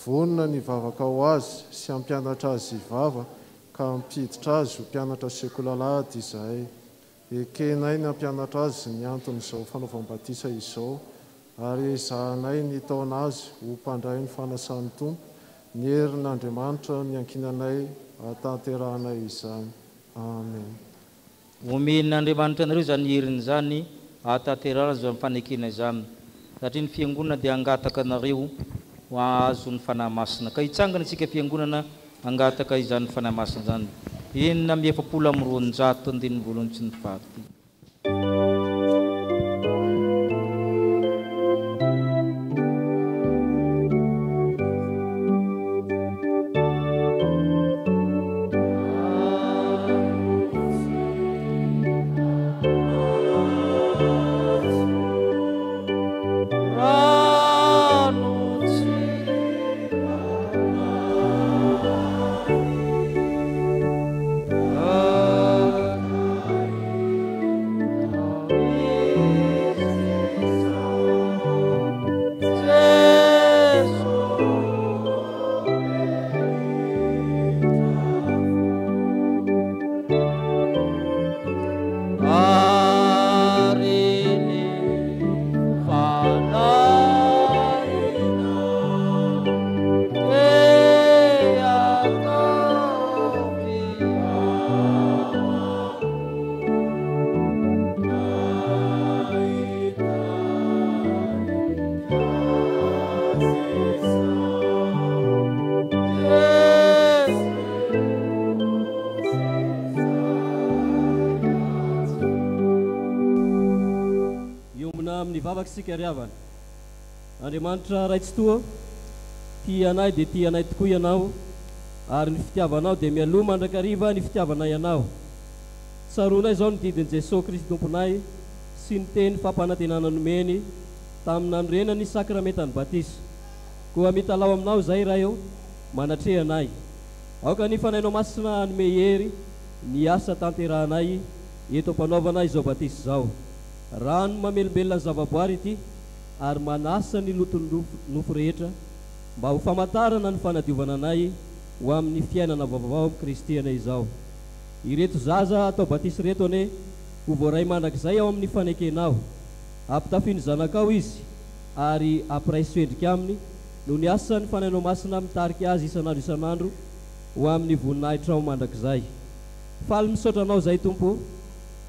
Vonona ny vavaka ho azy sy ampianatra azy ivava ka mpiditra azy ho mpianatra sekulalady izahay. Ekenay ny ampianatra azy ny anton'izao fanaovam-batisa izao ary ezahanay ny taona azy ho mpandray ny fanasan'ny tompo. Ny herin'Andriamanitra ny ankinanay atanterahanay izany. Amen. Omen'Andriamanitra anareo zany herin'izany atanterahana zao fanekena izany satria ny fiangonana dia angataka anareo ho azo ny fanahy masina ka hitsangana isika fiangonana angataka izany fanahy masina zany. Enina amby efapolo amby roanjato andininy voalohany sy ny fahaty. Sika riavana Andriamanitra raitsy toa tia anay dia tia anay tokoa ianao ary ny fitiavanao dia mialoha mandrakariva ny fitiavanay ianao. Tsaronay zao ny didin' Jesosy Kristy tomponay sy ny teny fampanantenana nomeny tamin'ny andrena ny sakramentany batisa. Koa mitalao aminao zay raha eo manatre anay aoka ny fanainao masina anome hery ny asa tanterahanay eto ampanaovanay izao batisa zao. Rano mamelombelona ny zavaboary ity ary manasa ny loton'ny nofo rehetra mba ho famantarana ny fanadiovana anay ho amin'ny fiainana vaovao kristiana izao. Ireto zaza atao batisy reto ane ho voaray mandrakizay ao amin'ny fanekenao. Ampitafiny zanakao izy ary ampiray soendrika aminy no ny asan'ny fanainao masina mitariky azy isan'andro isan'andro ho amin'ny voninahitra ao mandrakizay. Faly misaotra anao zay Tompo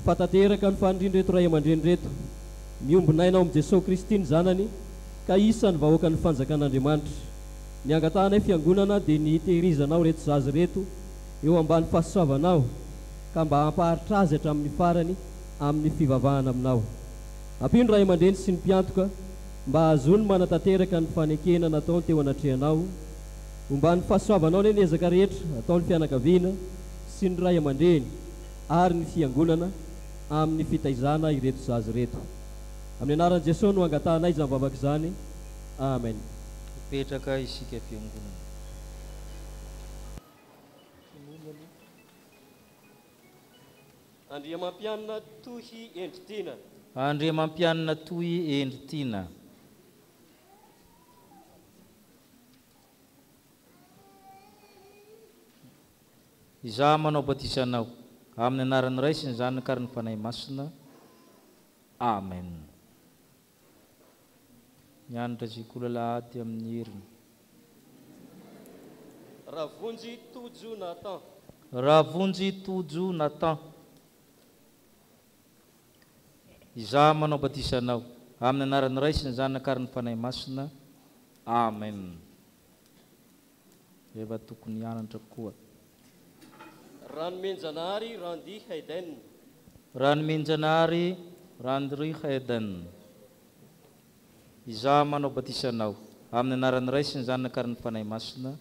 fatateraka ny fanindreto ray aman-dreny reto miombinainao amin'i Jesosy Kristy ny zanany ka isan'ny vahoaka ny fanjakan'Andriamanitra. Ny angatanay fiangonana dia ny hitehirizanao reto zazy reto eo ambany fahasoavanao ka mba hampaharitra azy hatramin'ny farany amin'ny fivavahana aminao. Ampino ray aman-dreny sy ny mpiantoka mba azony manatanteraka ny fanekena nataony teo anatrehanao. Omban'ny fahasoavanao ny ezaka rehetra ataon'ny fianakaviana sy ny ray aman-dreny ary ny fiangonana amin'ny fitaizana ireto zazy reto. Amin'ny anaran'i Jesosy no angatanay izany vavaka izany. Amen. Petraka isika fiangonana. Andriamampianina tohy endritiana. Andriamampianina tohy endritiana. Izaho manao batisanao amin'ny anaran'ny Ray sy ny Zanaka ary ny Fanahy Masina. Amen. Mianatra zikolalahady amin'ny heriny. Ravonjy Tojo Nathan. Ravonjy Tojo Nathan. Izaho manao batisanao amin'ny anaran'ny Ray sy ny Zanaka ary ny Fanahy Masina. Amen. Efa tokony hianatra koa. Ranomenjanahary Randy Hayden. Ranomenjanahary Randy Hayden. Izaho manao batisanao amin'ny anaran'ny Ray sy ny Zanaka ary ny Fanahy Masina.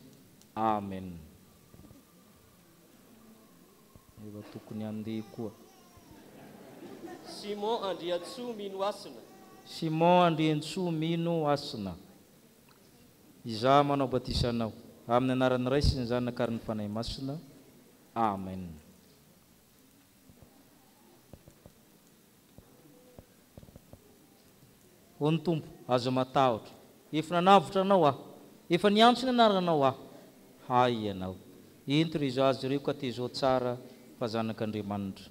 Amen. Efa tokony andeha koa. Simon Andriantsoa Mino Asina. Simon Andriantsoa Mino Asina. izaho manao batisanao amin'ny anaran'ny Ray sy ny Zanaka ary ny Fanahy Masina. Amen. Ho ny Tompo azo matahotra, efa nanavotra anao aho, efa niantso ny anaranao aho, hay ianao. Ento ry izo azy ireo ka tezao tsara fa zanak'Andriamanitra.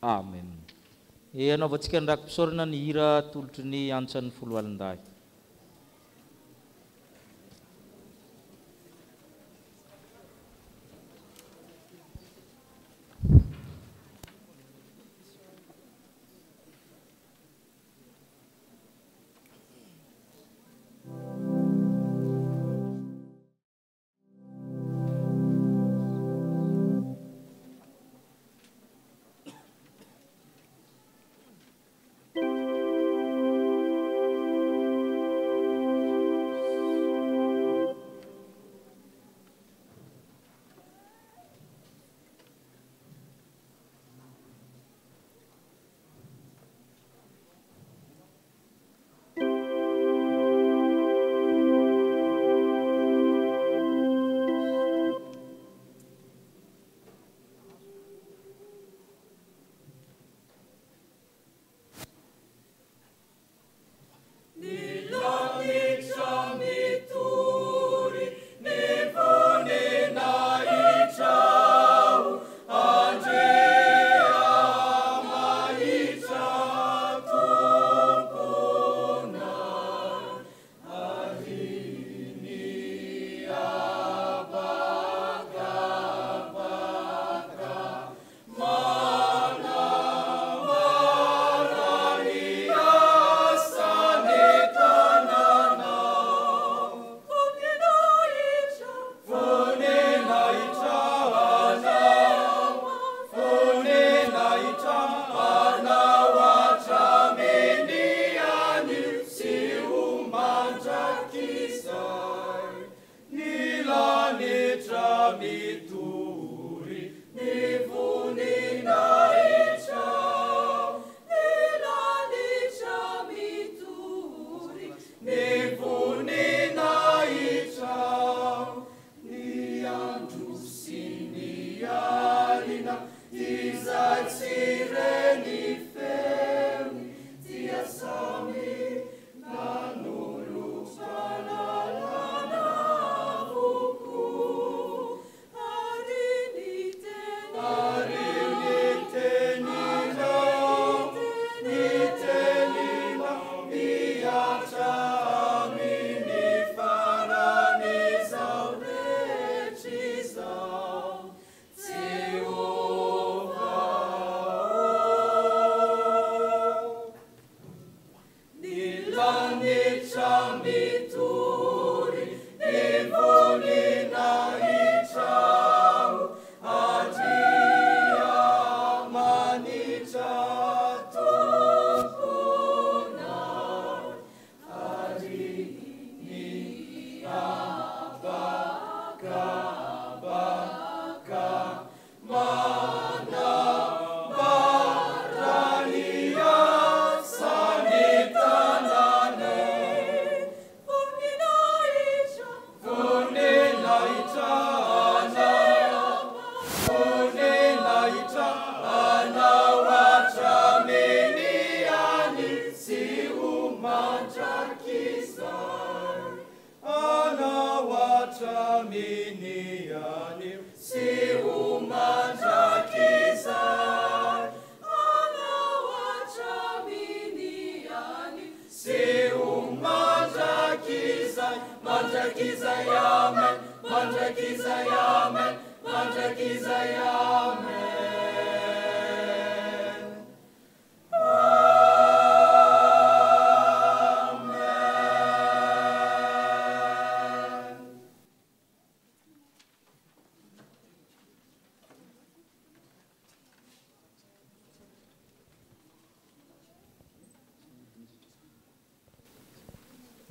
Amen. Anaovantsika ny rakim-pisaorana ny hira tolotry ny antsan'ny folo alin-dahy.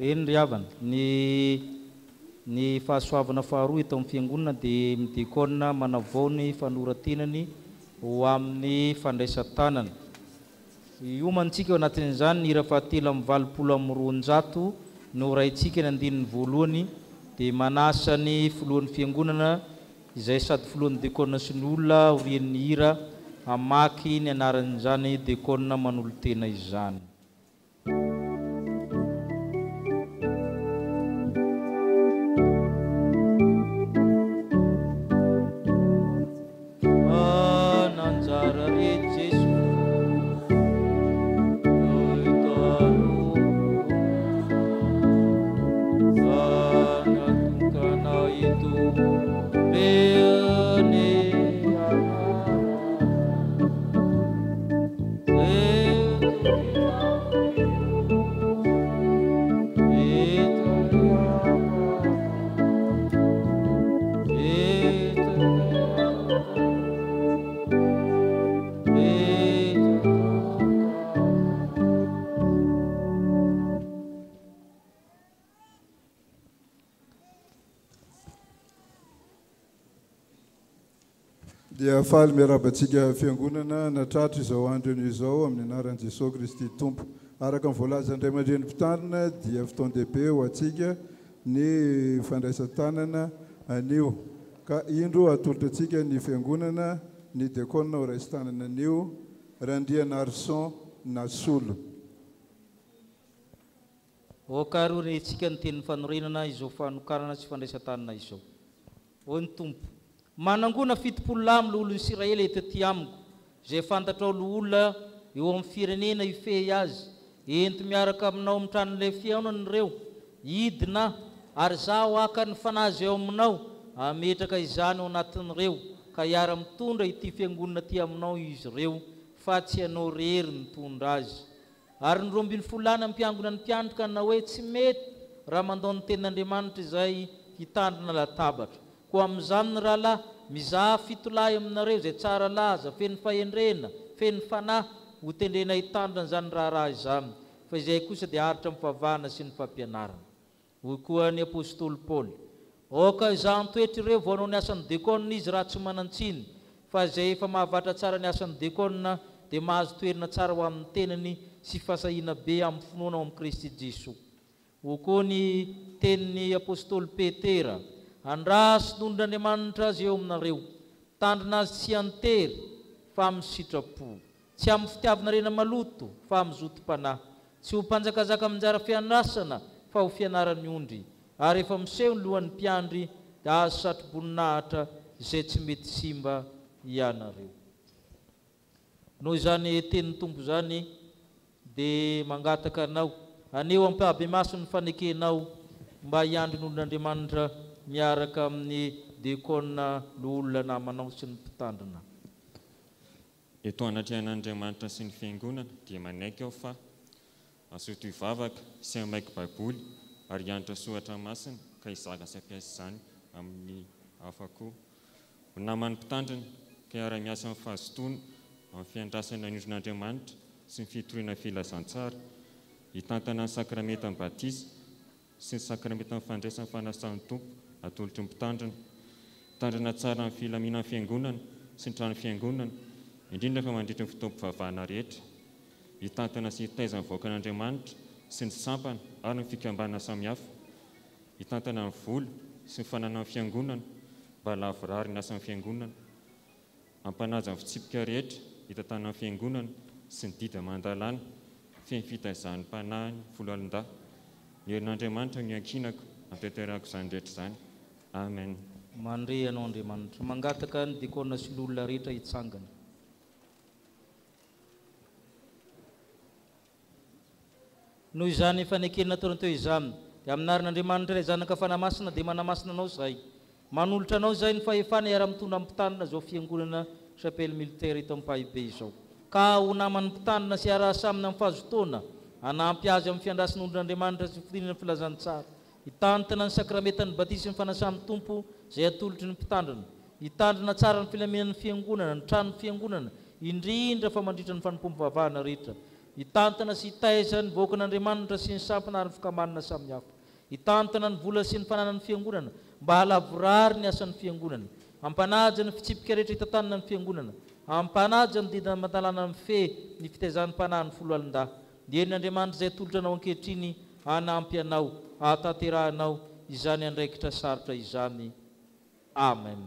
Eny ry havana, ny fahasoavana faharoa eto amin'ny fiangonana dia midikona manavao ny fanorantenany ho amin'ny fandraisan-tanana. Iomantsika ao anatin'izany ny hira fahatelo amin'ny valopolo amin'ny roanjato no raintsika ny andinin'ny voalohany dia manasa ny filohan'ny fiangonana izay sady filohan'ny dekona sy ny olona orian'ny hira amaky ny anaran'izany dekona manolo tena izany. Dia faly miarabantsika fiangonana natratra izao androny izao amin'ny anaran'i Jesosy Kristy Tompo. Araka ny voalazan'Andriamanitry ny mpitandrina dia fotoan-dehibe ho antsika ny fandraisan-tanana anio. Ka indro atolotra antsika ny fiangonana ny dekona ho raisi-tanana anio Randriana Arson Nasolo. Okarory antsika ny tenin'ny fanorenana izao fanokarana sy fandraisan-tanana izao. O ny Tompo, manangona fitopolo lamo olon'ny Israely eto aty amiko, izay fantatra olona eo amin'ny firenena ifehy azy, ento miaraka aminao mitranon'ilay fiaonany ireo, idina ary zaho aka ny fanazy eo aminao, ametraka izany ao anatin'ireo, ka hiara mitondra ity fiangonana aty aminao izy ireo, fa tsy ianao rery mitondra azy. Ary ny 12 lany ampiangona ny mpianatra na hoe tsy mety raha mandao ny tenin'Andriamanitra izay hitandrina latabatra. Ko amin'izany ny rahalahy mizaha fitolahy aminareo izay tsara laza, feno fahendrena, feno fanahy, ho tendrena hitandrina izany raharaha izany. Fa izay kosa dia haritra amin'ny fahavahana sy ny fampianarana. Hoy koa ny apôstôly Paoly, oka izaho antoetra ireo vao hanao ny asan'ny dekona izy raha tsy manantsiny, fa izay efa mahavatra tsara ny asan'ny dekona dia mahazo toerana tsara ho amin'ny tenany sy fahasahiana be amin'ny finoana ao amin'ny Kristy Jesosy. Hoy koa ny tenin'ny apôstôly Petera, andraso nondr'Andriamanitra azy eo aminareo, tandrina azy tsy antery fa amin'ny sitrapo, tsy amin'ny fitiavana rena maloto fa amin'ny zotom-panahy, tsy ho mpanjakazaka aminjara fianasana fa ho fianaran'ny ondry, ary efa miseho ny lohan'ny mpiandry dia azo satroboninahitra izay tsy mety simba ianareo. Noho izany tenin'ny Tompo izany dia mangataka anao aneo ampy maso ny fanekenao mba hiandry nondr'Andriamanitra miaraka amin'ny dekona olona namanao sy ny mpitandrina. Eto anatrehan'Andriamanitra sy ny fiangonana dia manaiky aho fa asoto hivavaka sy hamaiky baiboly ary hianatra soratra masina ka hizaka sy hampiasa izany amin'ny hafako. Ho naman'ny mpitandrina ka hiara-miasa amin'ny fahazotoana amin'ny fiandrasana ny ondrin'Andriamanitra sy ny fitoriana filazantsara, hitantana ny sakramentany batiza sy ny sakramentany fandraisany fanasan'ny Tompo atolotry ny mpitandrina, tandrina tsara amin'ny filaminan'ny fiangonana sy ny trano fiangonana, indrindra fa mandritra ny fotoam-pivavahana rehetra, hitantana sy hitaiza ny vahoakan'Andriamanitra sy ny sampana ary ny fikambanana samihafa, hitantana ny vola sy ny fananan'ny fiangonana mba lavorary ny asan'ny fiangonana, ampanaja ny fitsipika rehetra hitantanan'ny fiangonana sy ny dida mandalana, feny fitaizan'ny mpanahiny folo alin-dahy. Ny herin'Andriamanitra ny ankinako antanterahako izany rehetra izany. Amen. Mandre anao Andriamanitra, mangataka ny dekona sy ny olona rehetra hitsangana. Noho izany fanekena ataonao teo izany, dia aminarin'Andriamanitra ilay zanaka fanamasina dia manamasina anao izay. Manolotra anao izay ny fahefana hiara-mitondra amin'ny mpitandrina izao fiangonana chapelle militaire eto amin'ny Pahibe izao. Ka ho naman'ny mpitandrina sy hiara-asa aminy amin'ny fahazotoana, hanampy azy amin'ny fiandrasana ondrin'Andriamanitra sy fidirana filazantsara. Hitantana ny sakramentany batisa sy ny fanasan'ny Tompo izay atolotry ny mpitandrina. Hitandrina tsara ny filaminan'ny fiangonana, ny tranon'ny fiangonana, indrindra fa mandritra ny fanompoam-pivavahana rehetra. Hitantana sy hitaiza ny vahoakan'Andriamanitra sy ny sampana ary ny fikambanana samihafa. Hitantana ny vola sy ny fananan'ny fiangonana mba halavorary ny asan'ny fiangonana. Ampanaja ny fitsipika rehetra hitantanana ny fiangonana. Ampanaja ny didana mantalana amin'ny fe ny fitaizan'ny mpanahy ny folo alin-dahy. Ny herin'Andriamanitra izay atolotra anao ankehitriny hanampy anao, hahatanterahanao izany andraikitra sarotra izany. Amen.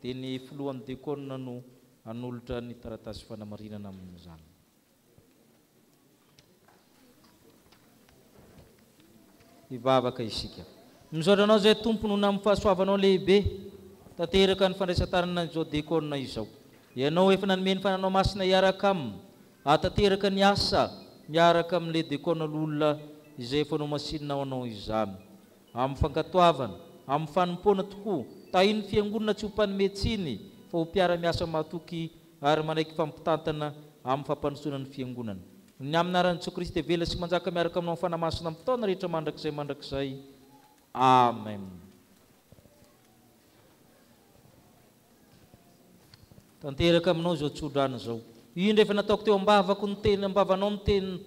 Dia ny filohan'ny diakona no anolotra ny taratasy fanamarinana amin'izany. Ivavaka isika. Misaotra anao zay tompo noho amin'ny fahasoavanao lehibe tanteraka ny fandraisan-tanana izao diakona izao. Ianao efa nanome ny fananao masina hiaraka aminy, tanteraka ny asa miaraka amin'ilay diakona l'olona izay efa no masininao anao izany. Amin'ny fankatoavana, amin'ny fanompoana tokoa, tahiny fiangonana tsy ho mpanometsiny fa ho mpiara-miasa matoky ary manaiky fampitantana amin'ny fampandrosoana ny fiangonana. Ny aminaran'i Jesu Kristy vela sy manjaka miaraka aminao fanamasina amin'ny taona rehetra mandrakizay. Amen. Tanteraka aminao izao tsodrano zao. Indro efa nataoko teo ambavako ny teny, ambavanao ny teny.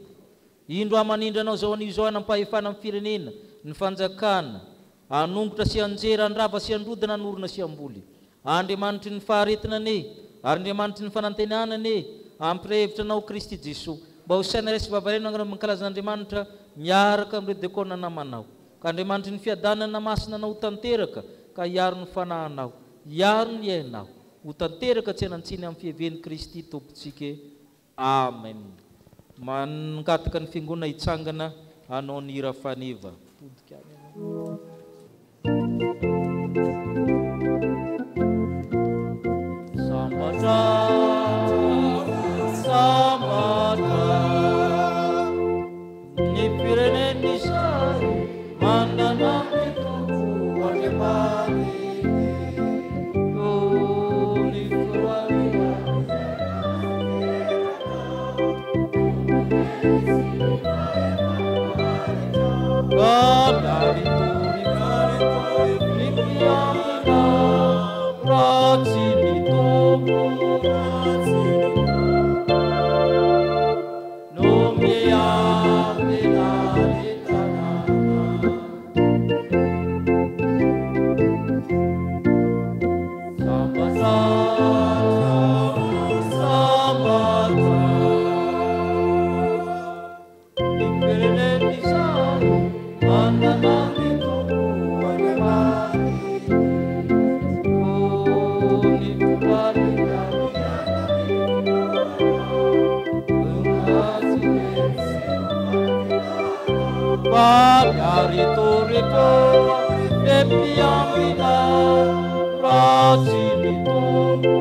Indro amanindra anao zao an'izao anampahefana amin'ny firenena, ny fanjakana, anongotra sy anjera, andrava sy androdina, anorona sy amboly. Andriamanitry ny faharetina ane, ary Andriamanitry ny fanantenanane, ampirehevitra anao Kristy Jesosy. Mba ho saina resy vavareno mankalazan'Andriamanitra miaraka amin'ireo diakona namanao. Ka Andriamanitry ny fiadanana masina anao ho tanteraka, ka hiaro ny fanahinao, hiaro ny iainao, ho tanteraka tsy hanantsiny amin'ny fiheven'i Kristy tompontsika. Amen. Mangataka ny fiangonana hitsangana hanao ny hira faneva. Sambata ni pireneni sai mandana mitu wakemani ni fuwani Gabari turi kari nipiamina ratini tobu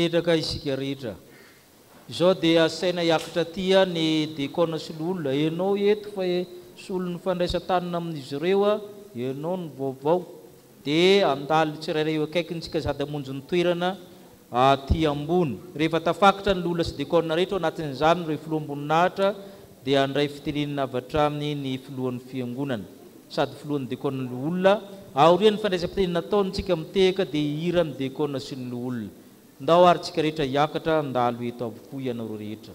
Ipetraka isika rehetra. Izao dia asaina hiakatra tia ny diakona sy ny olona. Ianao eto fa solon'ny fandraisan-tanana amin'izy ireo, ianao ny vaovao. Dia andalo tsirairay eo akaikintsika sady hamonjy ny toerana aty ambony. Rehefa tafakatra ny olona sy diakona rehetra anatin'izany ireo filoam-boninahitra dia andray fitenenina avy hatramy ny filohan'ny fiangonana sady filohan'ny diakona ny olona. Aorian'ny fandraisam-pitenenina nataontsika mitehaka dia hihira ny diakona sy ny olona. Ndao ary tsika rehetra hiakatra andalo eto avokoa ianao rehetra.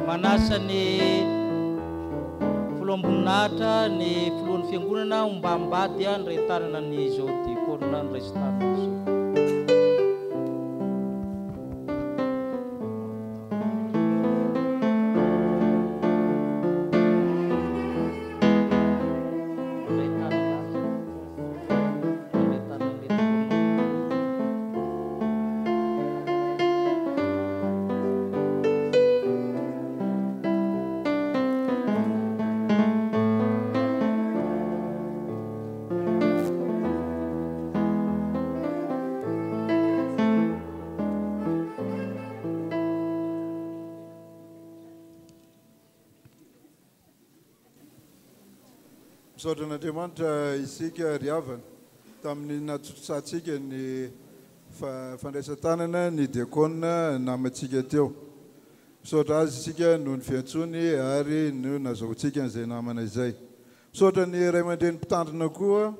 Manasa ny filoam-boninahitra ny filohan'ny fiangonana mba ambady ny ray tanana ny zao diakona ny raisin-tanana izao. misaotra an'Andriamanitra isika ry havana tamin'ny natotsatsika ny fandraisan-tanana ny diakona namantsika teo. Misaotra azy isika noho ny fiantsony ary no nazahoantsika an'izay namana izay. Misaotra ny ray aman-dreny mpitandrina koa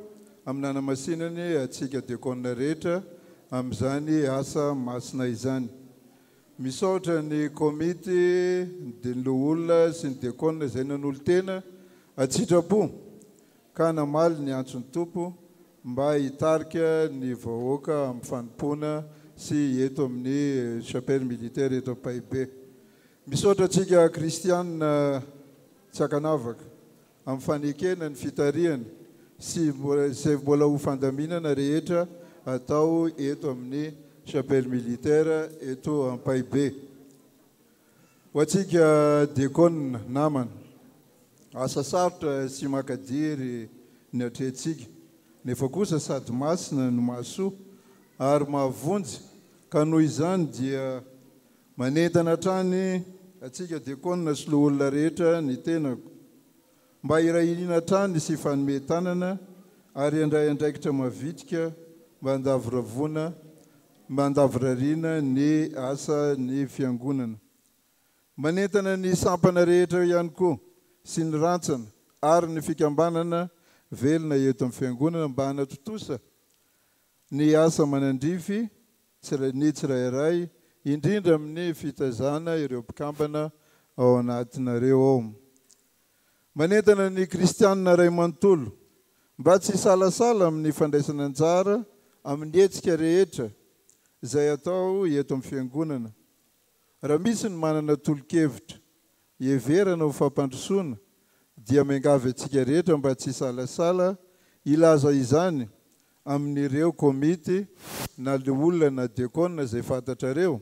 amin'ny nanamasinany atsika diakona rehetra amin'izany asa masina izany. Misaotra ny komity ny olona sy ny diakona izay nanolo tena atsitrapo ka namaly ny antsony tompo mba hitarika ny vahoaka amin'ny fanompona sy eto amin'ny chapelle militaire eto Paibe. Misaotra atsika kristianina Tsakanavaka amin'ny fanekena ny fitariana sy izay mbola ho fandaminana rehetra atao eto amin'ny chapelle militaire eto amin'ny Paibe. Ho atsika diakona namana, asa sarotra sy makadiry ny atrehantsika, nefa kosa sady masina no mahasoa ary mahavonjy, ka noho izany dia manentana hatrany atsika diakona sy lo olona rehetra ny tenako mba irahirina hatrany sy fanometanana ary andray andraikitra mavitrika mba handavoravona mba handavorariana ny asa ny fiangonana. Manentana ny sampana rehetra ihany koa sy ny rantsana ary ny fikambanana velona eto amin'ny fiangonana mba hanatotosa ny asa manandrify ny tsirairay indrindra amin'ny fitazana ireo mpikambana ao anatinareo ao. Manentana ny kristianina ray manontolo mba tsy salasala amin'ny fandraisana anjara amin'ny hetsika rehetra izay atao eto amin'ny fiangonana. Raha misy ny manana tolo-kevitra hieverana ho fampandrosoana dia miangavy antsika rehetra mba tsy salasala ilaza izany amin'ireo komity na olona na diakona izay fantatrareo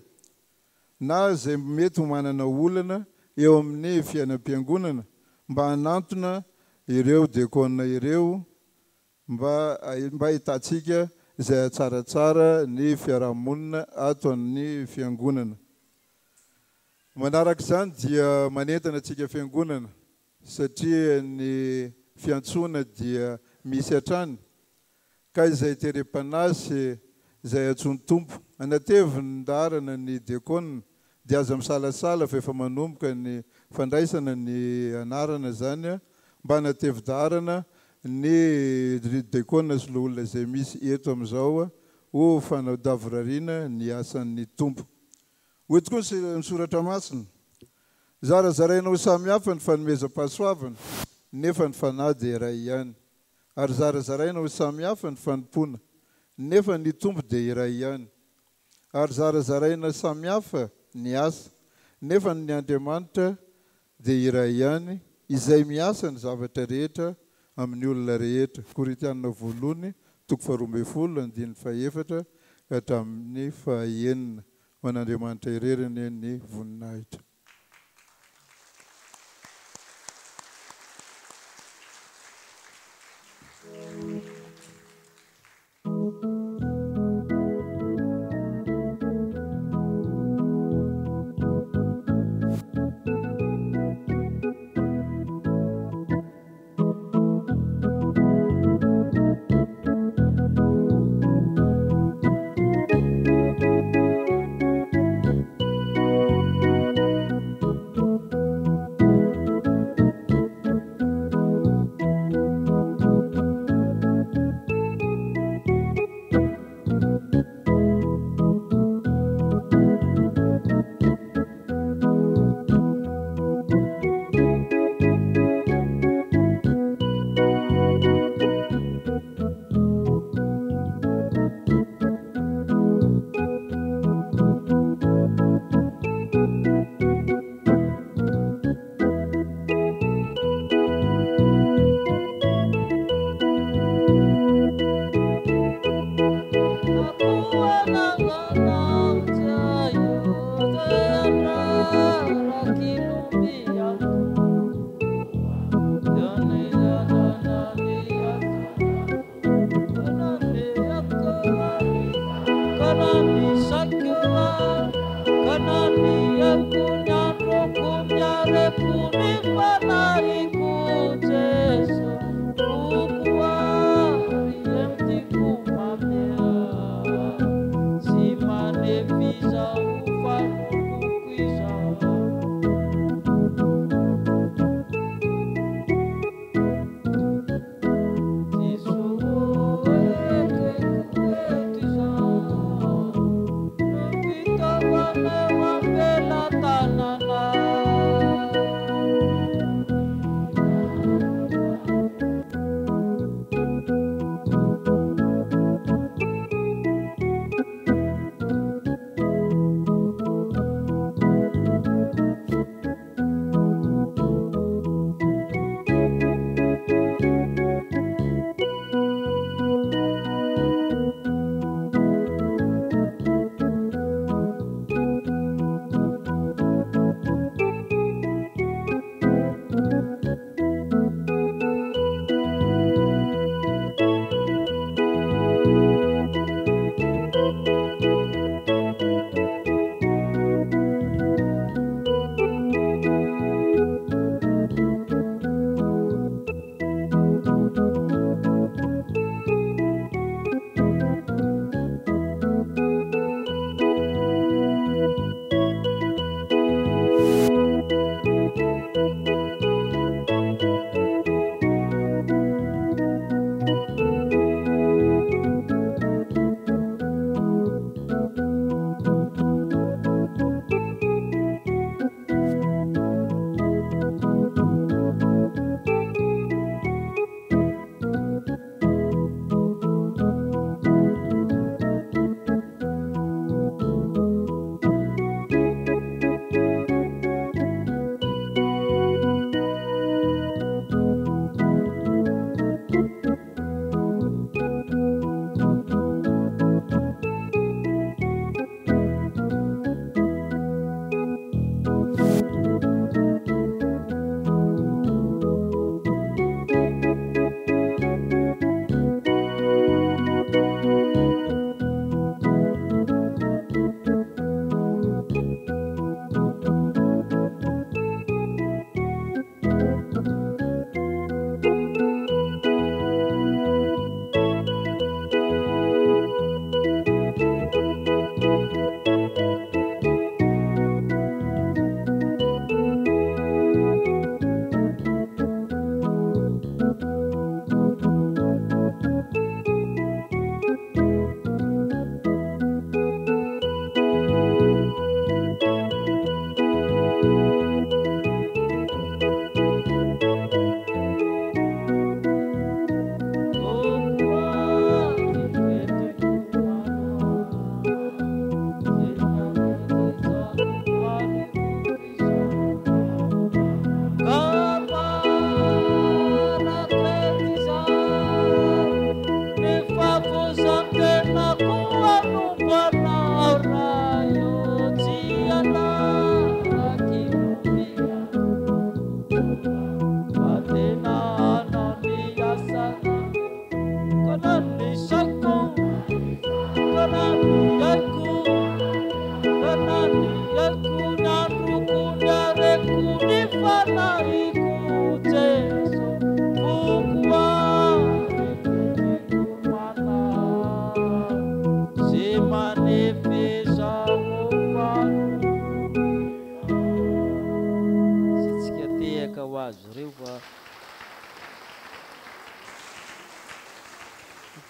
na izay mety ho manana olana eo amin'ny fiainam-piangonana mba hanantona ireo diakona ireo mba hitantsika izay tsaratsara ny fiarahamonina ato amin'ny fiangonana. Manaraka izany dia manentana antsika fiangonana satria ny fiantsona dia misy hatrany ka izay terem-panasy izay antsony tompo anateviny ndarana ny diakona dia aza misalasala fa efa manomboka ny fandraisana ny anarana zany mba natevidarana ny diakona sy olona izay misy eto amin'izao ho fanadavorariana ny asan'ny tompo. Hoy tokoa ny soratra masina, zarazarainao samihafa ny fanomezam-pahasoavana nefa ny fanahy dia iray ihany, ary zarazarainao samihafa ny fanompona nefa ny tompo dia iray ihany, ary zarazaraina samihafa ny asa nefa ny Andriamanitra dia iray ihany izay miasa ny zavatra rehetra amin'ny olona rehetra. Korinthianina 2:12-14 ka hatramin'ny 9. Ho an'Andriamanitra irerany ny voninahitra. Kanani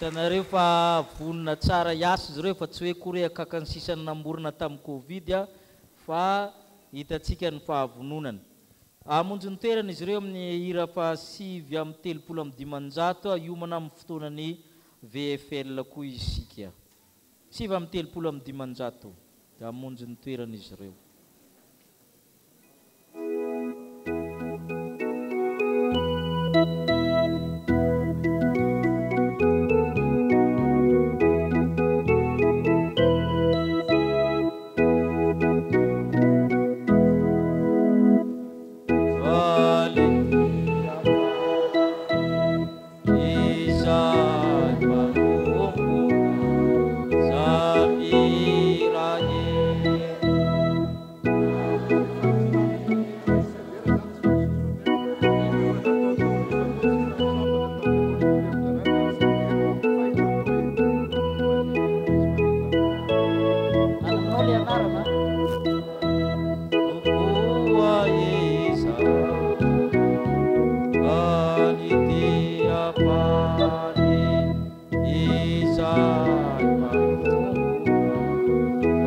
Hitanareo fa vonina tsara iasa izy ireo fa tsy hoe kory akaka ny sisany namborona tamin'ny Covid fa hitantsika ny fahavononana. Amonjy ny toerana izy ireo amin'ny hira fa 7:30 iomana amin'ny fotoanany VFL koa isika. 7:30 dia amonjy ny toerana izy ireo.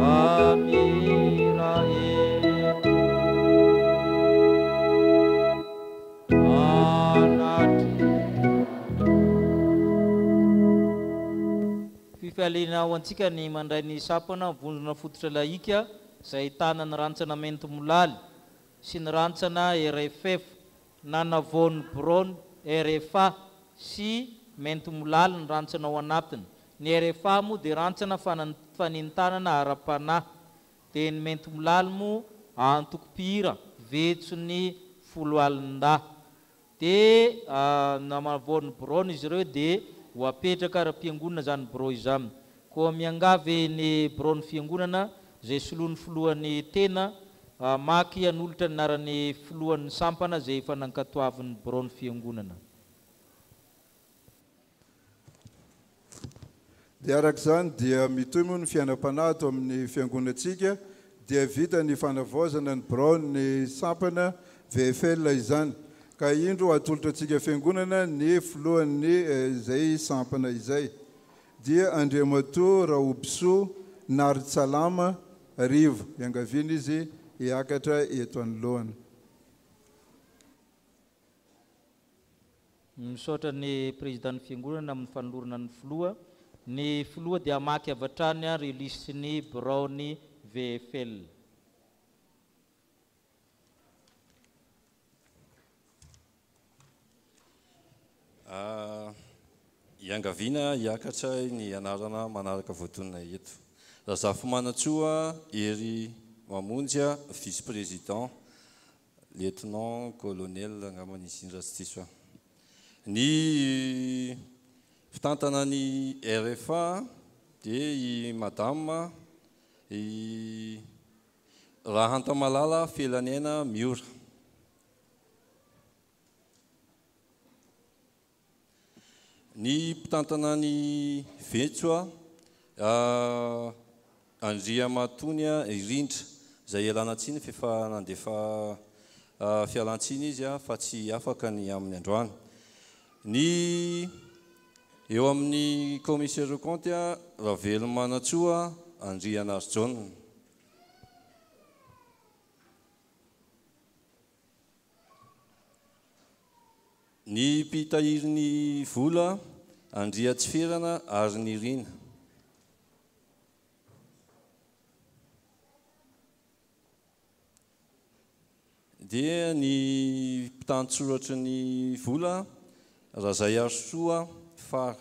Amin. mahaliana ao antsika ny mandray ny sapana vondrona fototra laika izay ahitana ny rantsana mento molaly sy ny rantsana RFF nanavony Brown RFA sy mento molaly ny rantsana ao anatiny. Ny RFA moa dia rantsana fanintanana ara-panahy, dia ny mento molaly moa antoko-pihira vetso ny 10 alin-dahy. Dia nanavony Brown izy ireo dia ho apetraka ara-piangonana zany bro izany. Koa miangavy ny Brown fiangonana izay soloany filohan'ny tena maky an'olotra ny narany filohan'ny sampana izay efa nankatoavin'ny Brown fiangonana. Dia araka izany dia mitohy moa ny fiainam-panahy ato amin'ny fiangonantsika dia vita ny fanavaozana ny Brown ny sampana VFL izany. Ka indro atolotra antsika fiangonana ny filohan'ny izay sampana izay. Dia Andriamatoa Raobisoa Naritsalama Rivo, iangaviana izy hiakatra eto anoloana. Misaotra ny président fiangonana amin'ny fanolorana ny filoha. Ny filoha dia maky avy hatrany ry lisiny Brown VFL. Iangaviana hiakatra ny anarana manaraka voatonona eto. Razafy Manantsoa ery mamonjy vice-président lieutenant colonel angambany izindra sy tsisy. Ny fitantana ny RFA dia i madame i Rahantamalala Felanena Miora. Ny mpitantana ny Vetsoa Andriamatonia Irindra izay ialana tsiny fefa nandefa fialan-tsiny izy fa tsy afaka ny amin'ny androany. Ny eo amin'ny commissaire compte Ravelo Manantsoa Andriana John. Ny mpitahiry ny vola Andria Tsiferana ary ny Rina. Dia ny mpitantsoratra ny vola Razay Arsoa Fara.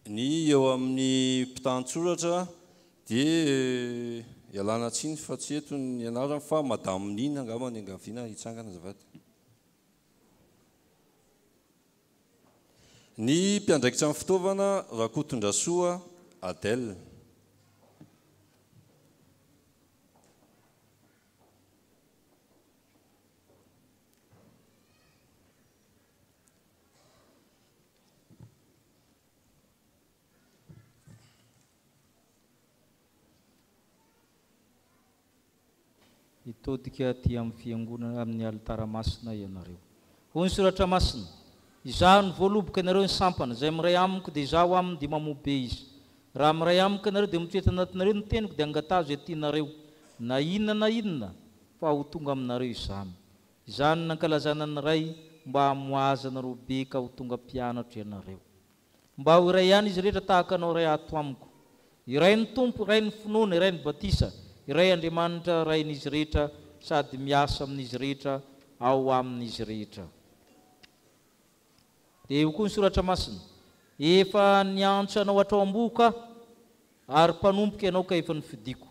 Ny eo amin'ny mpitantsoratra dia ialana tsiny fa tsy eto ny anarana fa Madame Nina angamba ny angaviana hitsangana zavady. Ny mpiandraikitra amin'ny fitaovana Rakotondrasoa Adèle. Hitodika aty amin'ny fiangonana amin'ny alitara masina ianareo. Hoy ny soratra masina, izaho ny voaloboka ianareo ny sampana, izay miray amiko dia izaho aminy dia mamobe izy. Raha miray amiko ianareo dia mitreta anatinareo ny teniko dia angatazo etianareo. Na inona fa ho tonga aminareo izany. Izany nankalazana ny ray mba hamoazana robe ka ho tonga mpianatra ianareo. Mba ho iray ihany izy rehetra tahaka anao ray ato amiko. Iray ny tompo, iray ny finoana, iray ny batisa. Iray Andriamanitra rain'izy rehetra sady miasa amin'izy rehetra ao amin'izy rehetra. Dia eo koa ny soratra masina, efa niantso anao hatrao am-boka ary mpanompoka ianao ka efa nifidiko.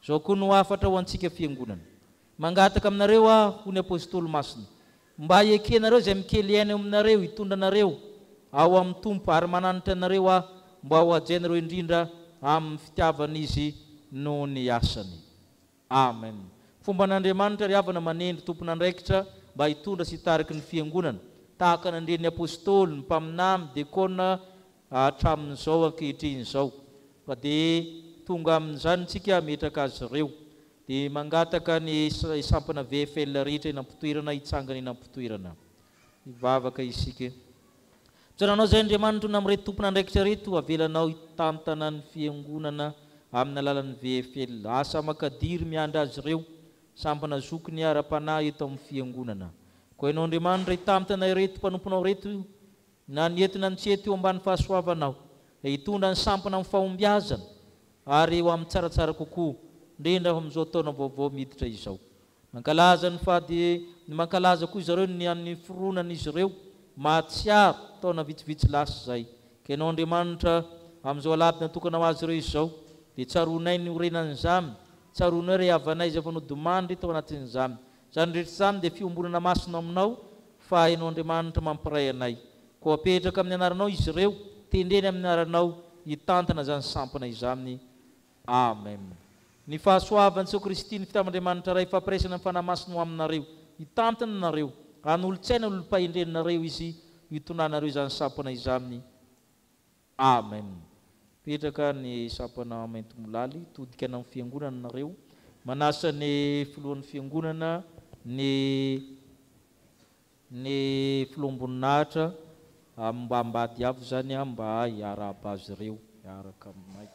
Zao koa no afatra ho antsika fiangonana. Mangataka aminareo ho ny apôstôly masina, mba iekenareo izay mikely aina aminareo, hitondra anareo ao amin'ny tompo ary mananitra anareo mba ho ajainareo indrindra amin'ny fitiavan'izy no ny asany. Amen. Fomba n'Andriamanitra ry havana manendry tompon'andraikitra mba hitondra sy hitariky ny fiangonana tahaka nandreny apôstôly, ny mpaminamy, dekona hatramin'izao ankehitriny-zao. Fa dia tonga amin'izany tsika metraka azy ireo. Dia mangataka ny sampana VFL rehetra inampitoerana hitsangana inampitoerana. Ivavaka isika. Jananao zay Andriamanitra na amin'reto tompon'andraikitra reto avelanao hitantana ny fiangonana amin'ny alalan'ny VFL. Asa makadiry miandra azy ireo sampana zokony ara-panahy eto amin'ny fiangonana. Koa ianao Andriamanitra hitamtanay reto mpanomponao reto na nietina ny tsy eto eo ambany fahasoavanao, hitondra ny sampana amin'ny fahombiazana ary eo amin'ny tsaratsara kokoa indrindra amin'izao taona vaovao miditra izao. Mankalaza ny fady ny mankalaza koa zareo ny amin'ny fironan'izy ireo mahatsiaro taona vitsivitsy lasa zay. Ka ianao Andriamanitra amin'izao alapy natokana ho azy ireo izao dia tsaronay ny orenan'izany, tsaronay ry havanay izay fanodimandry tao anatin'izany. Zany rehetra izany dia fiombonana masina aminao fa ianao Andriamanitra mampiray anay. Koa apetraka amin'ny anaranao izy ireo, tendreny amin'ny anaranao hitantana zany sampana izany. Amen. Ny fahasoavan'i Jesu Kristy ny fitaman'Andriamanitra ray fampiresana ny fanahy masina ho aminareo, hitantana nareo, hanolo-tsaina olom-pahendrenareo izy hitonanareo izany sampana izany. Amen. Petraka ny sampana mainty molaly todika amin'ny fiangonana nareo, manasa ny filohan'ny fiangonana ny filoam-boninahitra mba ambady avy zany mba hiara-aba azy ireo hiaraka aminay.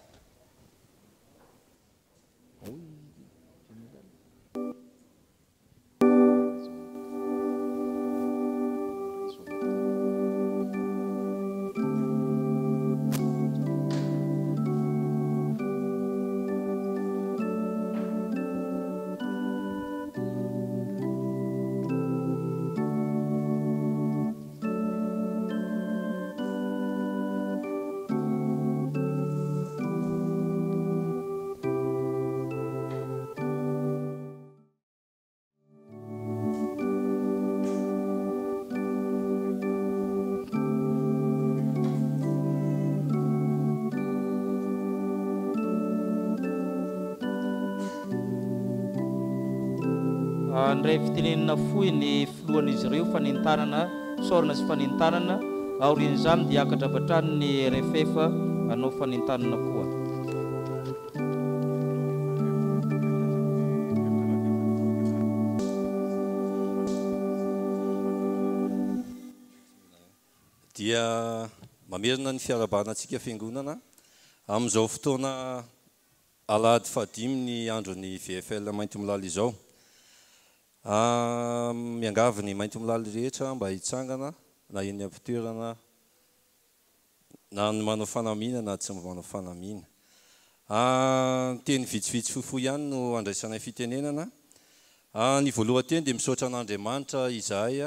Ndray fitenenina fohy ny filohan'izy ireo fanintanana sorona sy fanintanana aorian'izany dia akatra batrany ny RFF anao fanintanana koa. Dia mamerina ny fiarabanantsika fiangonana amin'izao fotoana alahady fadimy ny andron'ny VFL mainty molaly izao. Miangavy ny mainty molaly rehetra mba hitsangana na eny ampitoerana na ny manao fanamina na tsy manao fanamina. Teny vitsivitsy fohifohy ihany no andraisanay fitenenana. Ny voalohanteny dia misaotra an'Andriamanitra izahay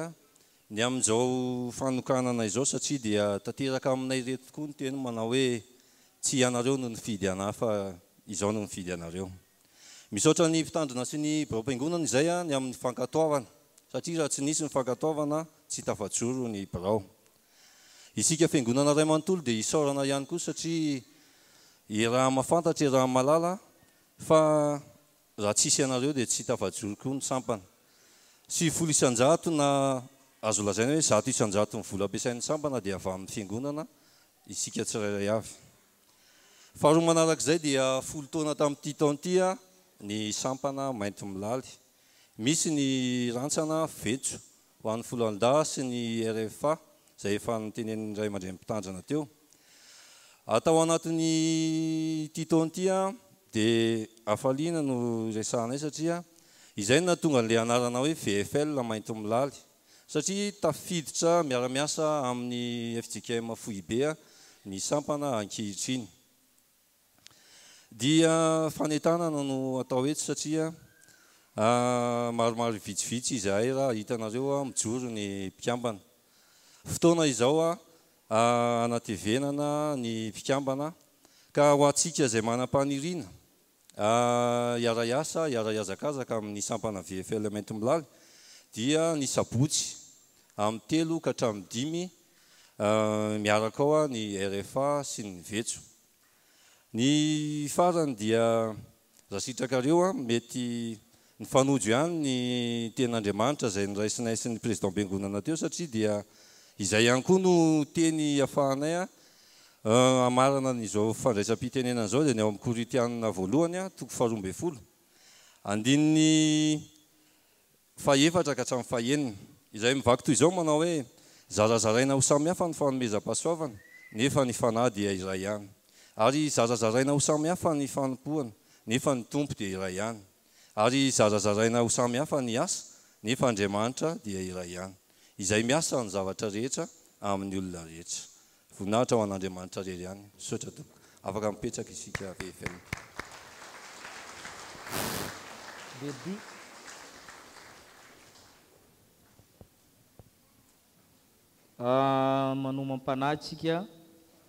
ny amin'izao fanokanana izao satria dia tanteraka aminay reto tokoa ny teny manao hoe tsy ianareo no nifidy anah fa izao no nifidy anareo. Misaotra ny mpitandrina sy ny birao-piangonana izay ny amin'ny fankatoavana satria raha tsy nisy ny fankatoavana tsy tafajoro ny birao. Isika fiangonana ray manontolo dia isaorana ihany koa satria raha mahafantatra raha malala fa raha tsisy anareo dia tsy tafajoro koa ny sampana. 7 isanjato na azo lazaina hoe 100 isanjato ny vola ampiasain'ny sampana dia avy amin'ny fiangonana isika tsirairay avy. Faharoa manarak'izay dia 10 taona tamin'ity taon'ity ny sampana mainty molaly. Misy ny rantsana vetso ho an'ny Folanda sy ny RFA izay efa nitenen'ny ray aman-dreny mpitandrina teo. Atao anatin'ny ity taon'ity dia afaliana no resahanay satria izay no nahatonga an'ilay anarana hoe VFL mainty molaly satria tafiditra miara-miasa amin'ny FJKM Fohibe ny sampana ankehitriny. Dia fanentanana no atao eto satria maromaro vitsivitsy izahay raha hitanareo mijoro ny mpikambana. Fotoana izao anatevenana ny mpikambana ka ho antsika izay manam-paniriana iara-iasa iara-iazakazaka amin'ny sampana VFL mainty molaly dia ny sabotsy amin'ny 3 ka hatramin'ny 5 miaraka ao ny RFA sy ny vetso. Ny farany dia raha sitrakareo mety ny fanojo ihany ny ten'Andriamanitra izay niraisinay sy ny président-mpiangonana teo satria dia izay ihany koa no teny ahafahanay amarana n'izao fandraisam-pitenenana izao dia ny ao amin'ny Korintianina voalohany 2:12 andininy 4 ka hatramin'ny 9 izay mivaky toy izao manao hoe zarazaraina ho samy hafa ny fanomezam-pahasoavana nefa ny fanahy dia iray ihany. ary zarazaraina ho samihafa ny fanompoana nefa ny tompo dia iray ihany, ary zarazaraina ho samihafa ny asa nefa Andriamanitra dia iray ihany, izay miasa ny zavatra rehetra amin'ny olona rehetra. Voninahitra ho an'Andriamanitra rery ihany. Sotra tompo. Afaka mipetraka isika VFM. Manomam-panahytsika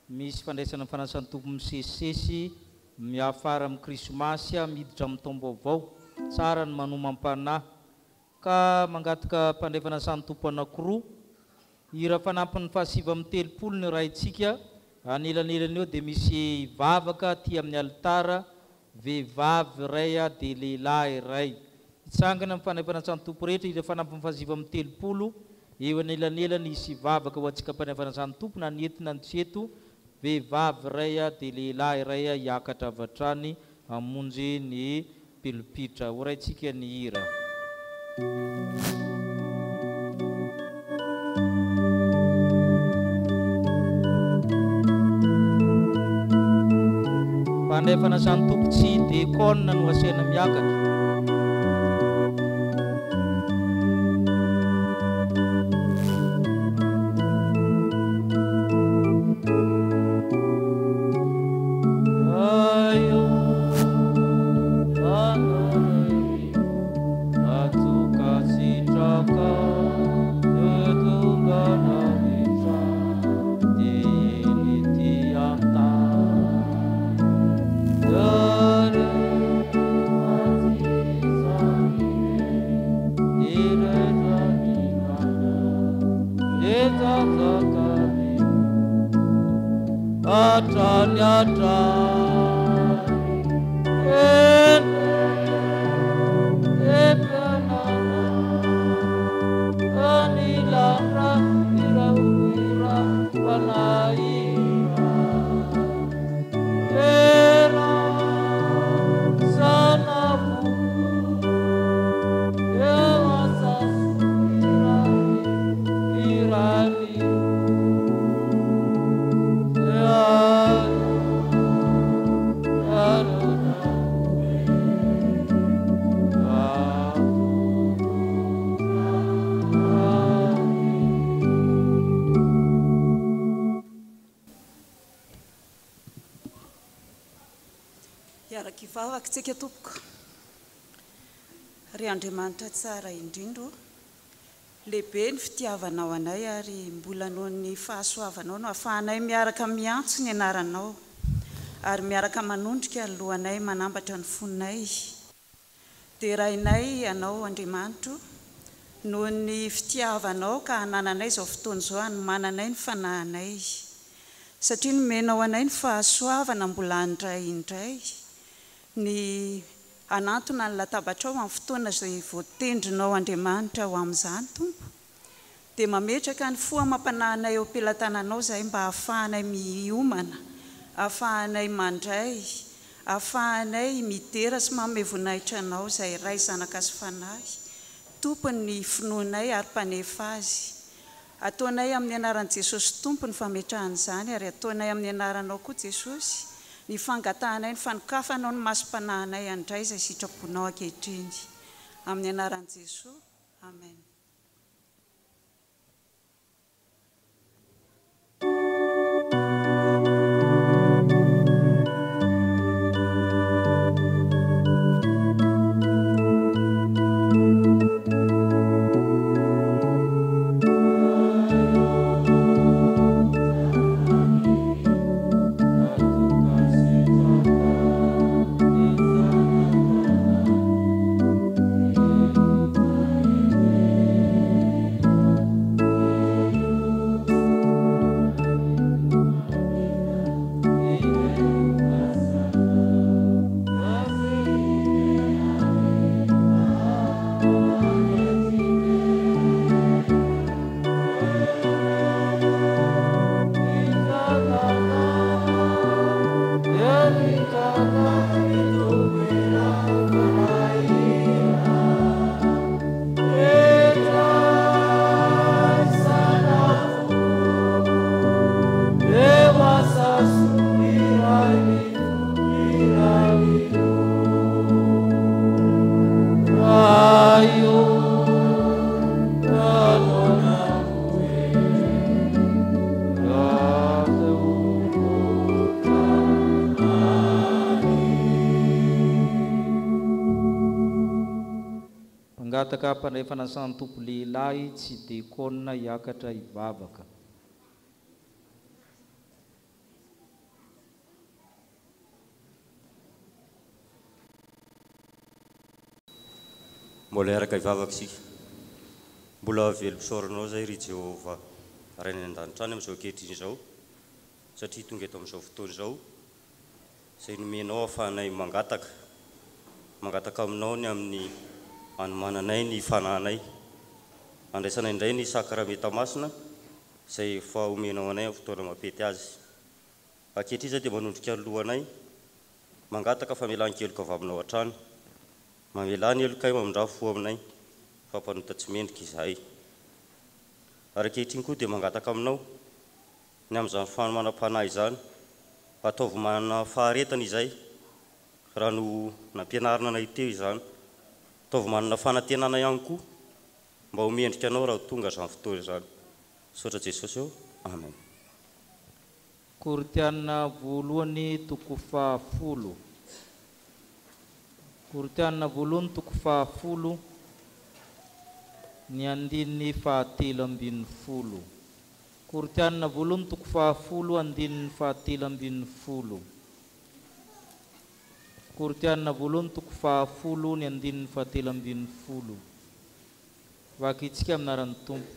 misy fandraisana fanasan'ny tompo misesisesy miafara amin'ny krismasy miditra amin'ny taom-baovao, tsara ny manomam-panahy ka mangataka mpandray fanasan'ny tompo anankiroa hira fanampin'ny fahasiva amin'ny telopolo ny raitsika anelanelany eo dia misy vavaka aty amin'ny alitara, vehivavy iray dia lehilahy iray. Hitsangana amin'ny fandray fanasan'ny tompo rehetra hira fanampin'ny fahasiva amin'ny telopolo eo anelanelany isy vavaka ho antsika mpandray fanasan'ny tompo na nentina ny tseto, vehivavy iray dia lehilahy iray hiakatra avy hatrany hamonjy ny pilopitra. Horaitsika ny hira. Mpandray fanasan'ny tompo tsy dekona no asaina miakatra. Tsika tompoko ry Andriamanitra tsara indrindro, lehibe ny fitiavanao anay ary mbola noho ny fahasoavanao no ahafahanay miaraka miantso ny anaranao ary miaraka manondrika ny lohanay manambatra ny fonay. Dia rainay anao Andriamanitra noho ny fitiavanao ka hanananay izao fotoana izao any mananay ny fanahinay, satria nomenao anay ny fahasoavana mbola andray indray ny anatona ny latabatra ao amin'ny fotoana izay voatendrinao Andriamanitra ho amin'izany Tompo, dia mametraka ny fohamam-panahinay eo am-pelantananao izay mba hahafahanay miomana, hahafahanay mandray, hahafahanay midera sy manome voninahitra anao izay ray zanaka sy fanahy. Tompo ny finoanay ary mpanefa azy. Ataonay amin'ny anaran'i Jesosy Tompo ny fametrahan'izany ary ataonay amin'ny anaranao koa Jesosy ny fangatahanay ny fanokafanao ny masom-panahinay andray izay sitraponao ankehitriny. Amin'ny anaran'i Jesosy. Amen. Yeah. mangataka pandray fanasana tompo lehilahy tsy dekona hiakatra hivavaka. Mbola hiaraka hivavaka sika. Mbola velo pisaoranao zay ry Jehova rainy an-danitra any amin'izao ankehitriny izao, satria tonga eto amin'izao fotoana izao izay nomenao ahafahanay mangataka aminao ny amin'ny anomananay ny fananay, andraisanay indray ny sakramenta masina izay efa omenao anay amin'ny fotoana mampety azy. Ankehitriny izay dia manondrika ny lohanay, mangataka famelan-keloka avy aminao hatrany, mamela ny elokay mamindra fo aminay, fampanota tsy mendrika izahay. Ary ankehitriny koa dia mangataka aminao ny amin'izany fanomanam-panahy izany, ataovy manana faharetana izay raha no nampianarina anay teo izany, ataovy manana fanantenana ihany koa mba ho mendrika anao raha tonga izany fotoana izany. Saotra Jesosy eo, amen. Koritiana voalohany toko fahafolo. Koritiana voalohany toko fahafolo ny andininy fahatelo ambin'ny folo. Koritiana voalohany toko fahafolo andininy fahatelo ambin'ny folo. Koritiana voalohany toko fahafolo ny andininy fahatelo ambin'ny folo. Vakitsika amin'aran'ny Tompo.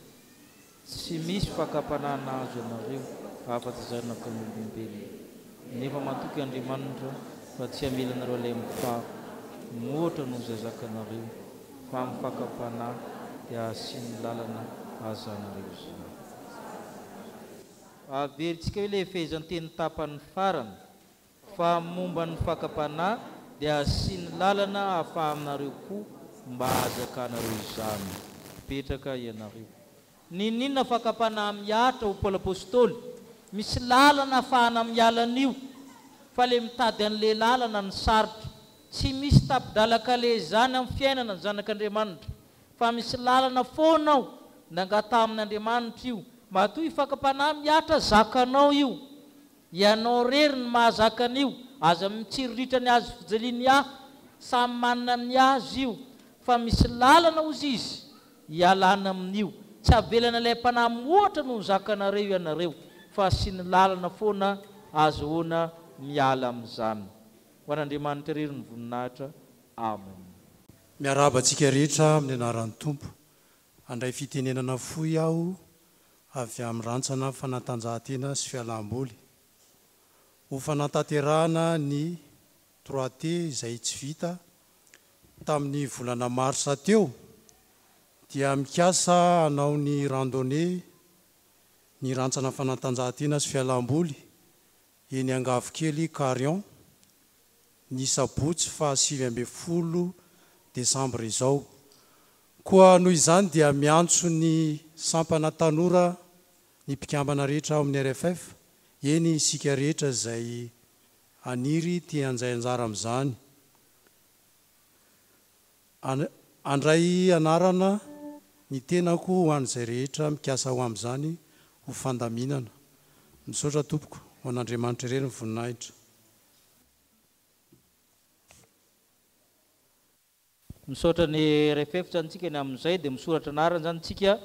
Tsy misy fakapanana azo anareo afa-tsy zanaka olombelona. Nefa matoky Andriamanitra fa tsy hamelanareo ilay mifaho. Moatra no zazakanareo fa amin'ny fakapana dia asiany lalana azanareo izany. Averitsika hoe ilay fehezan-teny tapany farany fa momba ny fakapana dia asiany lalana ahafahanareo koa mba azakanareo izany. Petraka ianareo. Ninona fakapana miatra ho Paoly apôstôly, misy lalana ahafahana mialan'io fa le mitady an'le lalana ny sarotra. Tsy misy tapidalakale zany amin'ny fiainana ny zanak'Andriamanitra, fa misy lalana foanao nangata amin'Andriamanitra io. Matoa ifakapana miatra zakanao io, ianao rery ny mahazakan'io, aza mitsiriritra ny azy fijaliany hafa, samy manana ny azy io, fa misy lalana ozy izy hialana amin'io. Tsy avelana ilay mpanahy moatra no zakanareo ianareo, fa sy ny lalana foana azohoana miala amin'izany. Ho an'Andriamanitra rery ny voninahitra. Amen. Miarahaba antsika rehetra amin'ny anaran'ny Tompo. Andray fitenenana fohy aho avy amin'ny rantsana fanatanjahantena sy fialam-boly. Ho fanatanterahana ny 3T izay tsy vita tamin'ny volana marsa teo dia mikasa hanao ny randonnée ny rantsana fanatanjahantena sy fialam-boly eny Angavokely Carion ny sabotsy fa 7 Desambra izao. Koa noho izany dia miantso ny sampana tanora ny mpikambana rehetra ao amin'ny RFF, eny isika rehetra izay aniry tia anjay anjara amin'izany. Andray anarana ny tenako ho an'izay rehetra mikasa ho amin'izany ho fandaminana. Misaotra Tompoko, ho an'Andriamanitra irery ny voninahitra. Misaotra ny RFF zany tsika ny amin'izay dia misoratra anarana zany tsika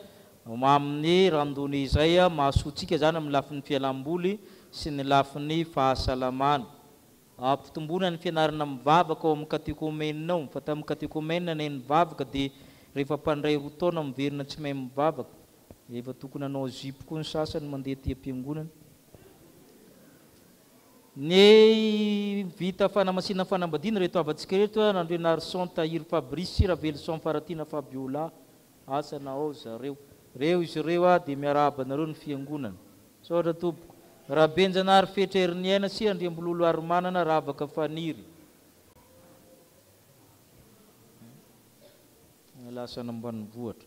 amin'ny randonnée izay mahasoantsika zany amin'ny lafin'ny fialam-boly sy ny lafin'ny fahasalamana. Ampitomboana ny fianarana mivavaka ao amin'ny katekomenina, fa tamin'ny katekomenina ny mivavaka dia rehefa mpandray 2 taona miverina tsy mahay mivavaka, efa tokony hanao zipo koa ny sasany mandeha ty am-piangonana. Ny vita fanamasina fanambadiana reto avantsika reto nandro Narson Tahir Fabrice Ravelson Faratina Fabiola asana ao zareo. Reo izy ireo dia miarahaba nareo ny fiangonana. Saotra Tompoko. Raha Benjanary Fetreriniana sy Andriambololo Aromanana Ravaka Faniry. Lasana ambanivohitra.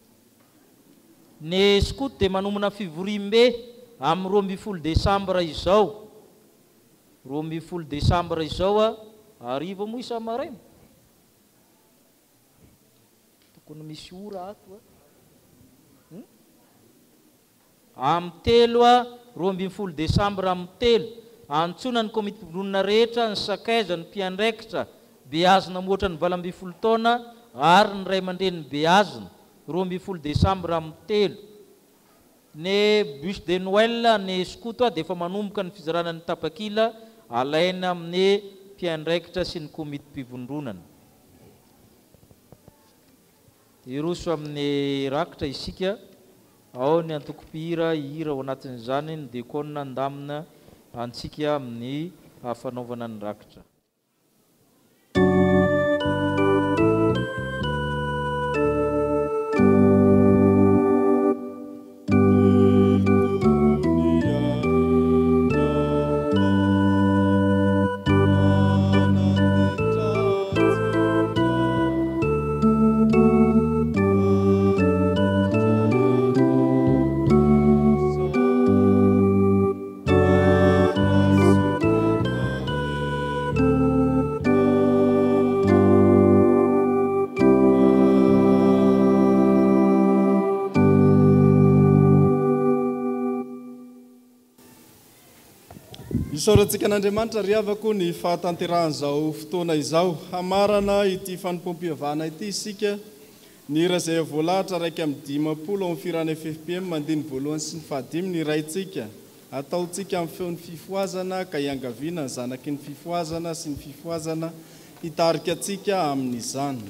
Ny Skoto dia manomana fivorim-be amin'ny 12 Desambra izao. 12 Desambra izao ariva moa isa-maraina. Tokony misy ora ato. Amin'ny 3 12 Desambra amin'ny 3 antsona ny komite mpidronina rehetra ny sakaiza ny mpiandraikitra beazina moatra ny 12 taona ary ny ray aman-dreny Beazina 12 Desambra amin'ny 3 ny bus de Noël ny skoto dia efa manomboka ny fizarana ny tapakila alaina amin'ny mpiandraikitra sy ny komiti-pivondronana. Iroso amin'ny rakitra isika ao ny antoko-pihira hira ao anatin'izany ny dekona andamina antsika amin'ny fanaovana ny rakitra. Isaorantsika n'Andriamanitra riavako ny fahatanteran'izao fotoana izao. Hamarana ity fanompoam-pivavahana ity isika ny hira izay voalahatra 1:50 ao amin'ny firana FFPM mandiny voalohany sy ny fahadimy ny raintsika. Ataontsika amin'ny feon'ny fifoazana ka iangaviana ny zanaky ny fifoazana sy ny fifoazana hitarika antsika amin'izany.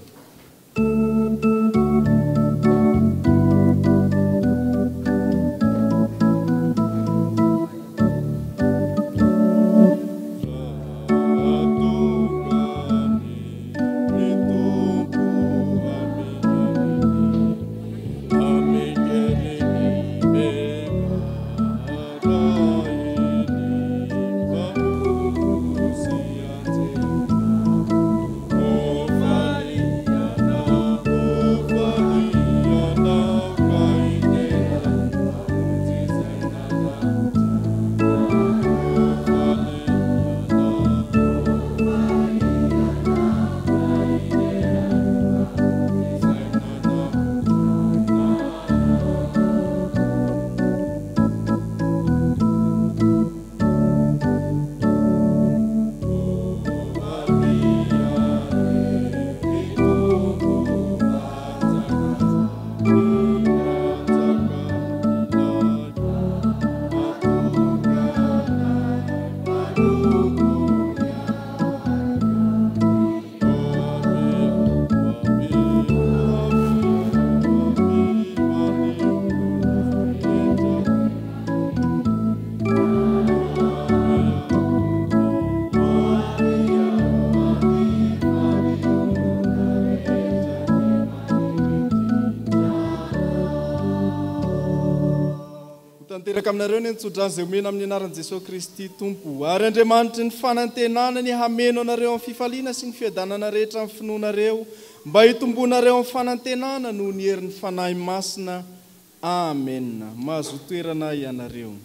Tanteraka aminareo ny nitsodrany izay omena amin'ny anaran'i Jesosy Kristy Tompo. Ary Andriamanitry ny fanantenana ny hameno anareo amin'ny fifaliana sy ny fiadanana rehetra amin'ny finoanareo mba hitombonareo amin'ny fanantenana noho ny herin'ny fanahy masina. Amen. Mahazo toerana ianareo.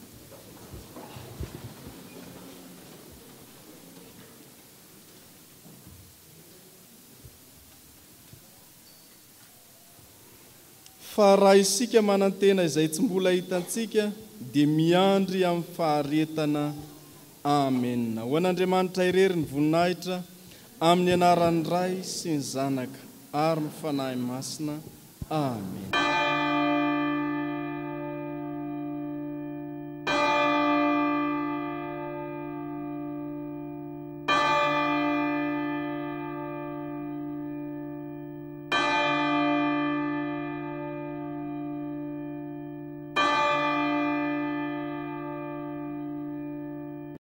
Fa raha isika manantena izay tsy mbola hitantsika dia miandry amin'ny faharetana. Amen. Ho an'Andriamanitra irery ny voninahitra amin'ny anaran'ny Ray sy ny Zanaka ary ny fanahy masina. Amen.